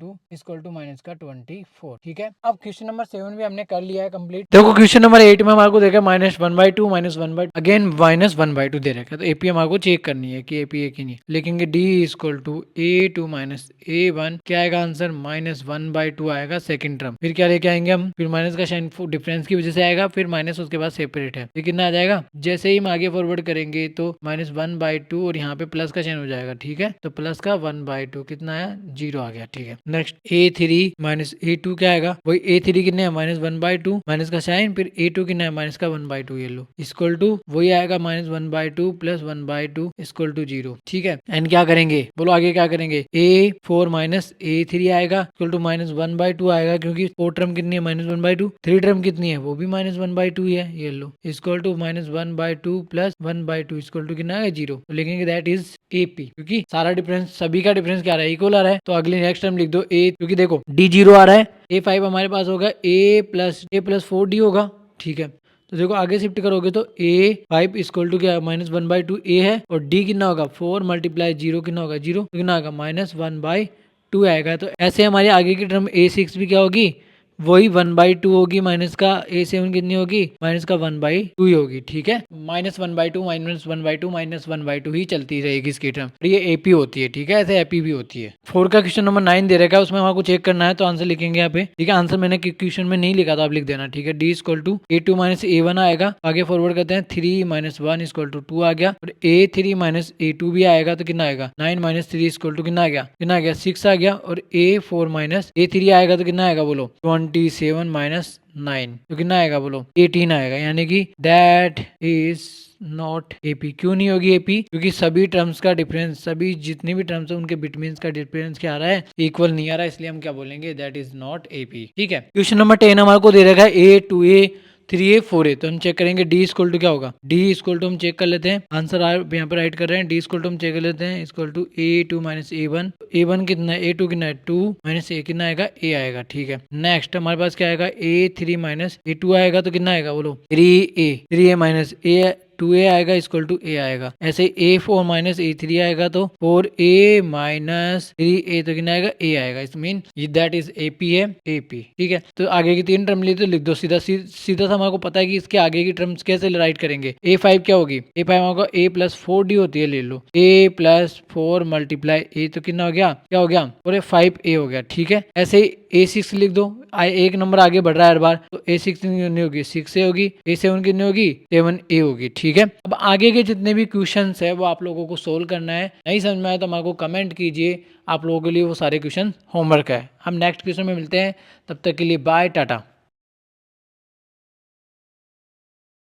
टू माइनस का 24, ठीक है। अब क्वेश्चन नंबर 7 भी हमने कर लिया है कंप्लीट। देखो क्वेश्चन नंबर 8 में हमारे को देखा -1/2 -1/2 अगेन -1/2 दे रखा है। तो एपी हमारे को चेक करनी है कि एपी है कि नहीं। लिखेंगे D equal to A2 minus A1, क्या आएगा आंसर, -1/2 आएगा सेकंड टर्म। फिर क्या लेके आएंगे हम, फिर माइनस का साइन डिफरेंस की वजह से आएगा, फिर माइनस उसके बाद सेपरेट है, ये कितना आ जाएगा। जैसे ही हम आगे फॉरवर्ड करेंगे तो -1/2 और यहाँ पे प्लस का साइन हो जाएगा, ठीक है। तो प्लस का 1/2 कितना आया, 0 आ गया, ठीक है। नेक्स्ट A3 माइनस A2 क्या आएगा, वही A3 कितने है, -1/2 माइनस का साइन, फिर A2 कितना है, माइनस का 1/2, ये लो इक्वल टू वही आएगा -1/2 प्लस 1/2 इक्वल टू 0, ठीक है। एंड क्या करेंगे बोलो, आगे क्या करेंगे, A4 माइनस A3 आएगा इक्वल टू -1/2 आएगा, क्योंकि 4 टर्म कितनी है, -1/2, 3 टर्म कितनी है, वो भी -1/2 ही है, ये लो equal to -1/2 plus 1/2 equal to कितना है, 0। तो लिखेंगे दैट इज AP, क्योंकि सारा डिफरेंस, सभी का डिफरेंस क्या आ रहा है, इक्वल आ रहा है। तो अगले नेक्स्ट टर्म लिख दो A, क्योंकि देखो D 0 आ रहा है, A5 हमारे पास होगा A प्लस 4D होगा, ठीक है। तो देखो आगे शिफ्ट करोगे तो A5 इक्वल टू क्या, -1/2 A है, और D कितना होगा, 4 मल्टीप्लाई 0 कितना होगा, 0, तो कितना होगा, -1/2 आएगा। तो ऐसे हमारे आगे की टर्म A6 भी क्या होगी, वही 1/2 होगी, माइनस का A7 कितनी होगी, माइनस का 1/2 ही होगी, ठीक है। -1/2 -1/2 ही चलती रहेगी इसकी टर्म, ये AP होती है, ठीक है, ऐसे AP भी होती है। 4 का क्वेश्चन नंबर 9 दे रखा है, उसमें हमको चेक करना है, तो आंसर लिखेंगे यहाँ पे, ठीक है। आंसर मैंने क्वेश्चन में नहीं लिखा था, आप लिख देना, ठीक है। D equal to A2 minus A1 आएगा, आगे फॉरवर्ड करते हैं, 3 - 1 इक्वल टू 2 आ गया, और A3 माइनस A2 भी आएगा, तो कितना आएगा, 9 - 3 इक्वल टू कितना आ गया 6 आ गया, और A4 माइनस A3 आएगा, तो कितना आएगा बोलो, 27 माइनस 9, तो कितना आएगा बोलो, 18 आएगा, यानी कि दैट इज नॉट AP। क्यों नहीं होगी AP, क्योंकि सभी टर्म्स का डिफरेंस, सभी जितने भी टर्म्स है उनके बिटवीन का डिफरेंस क्या आ रहा है, इक्वल नहीं आ रहा है, इसलिए हम क्या बोलेंगे, दैट इज नॉट AP, ठीक है। क्वेश्चन नंबर 10 हमारे को दे रखा है A to A, 3a 4a, तो हम चेक करेंगे d इक्वल टू क्या होगा, d इक्वल टू हम चेक कर लेते हैं, आंसर यहाँ पे राइट कर रहे हैं, d इक्वल टू हम चेक कर लेते हैं equal to a2 minus a1, a1 कितना है, a2 कितना है 2 माइनस a कितना आएगा a आएगा, ठीक है। नेक्स्ट हमारे पास क्या आएगा, a3 माइनस a2 आएगा तो कितना आएगा बोलो 3a माइनस a 2a आएगा इक्वल टू a आएगा। ऐसे a4 माइनस a3 आएगा तो 4a माइनस 3a तो कितना आएगा a आएगा। इस मीन दैट इज AP है, AP, ठीक है। तो आगे की 3 टर्म ली तो लिख दो सीधा सीधा सा, हमारे पता है कि इसके आगे की टर्म्स कैसे राइट करेंगे। a5 क्या होगी, a5 होगा a प्लस 4d होती है, ले लो a प्लस 4 मल्टीप्लाई a तो कितना हो गया, क्या हो गया, और 5a हो गया, ठीक है। ऐसे ही a6 लिख दो, एक नंबर आगे बढ़ रहा है हर बार, तो a6 कितनी होगी 6a होगी, a7 कितनी होगी 7a होगी, ठीक है। अब आगे के जितने भी क्वेश्चंस है वो आप लोगों को सोल्व करना है, नहीं समझ में आया तो हमारे को कमेंट कीजिए, आप लोगों के लिए वो सारे क्वेश्चन होमवर्क है। हम नेक्स्ट क्वेश्चन में मिलते हैं, तब तक के लिए बाय, टाटा।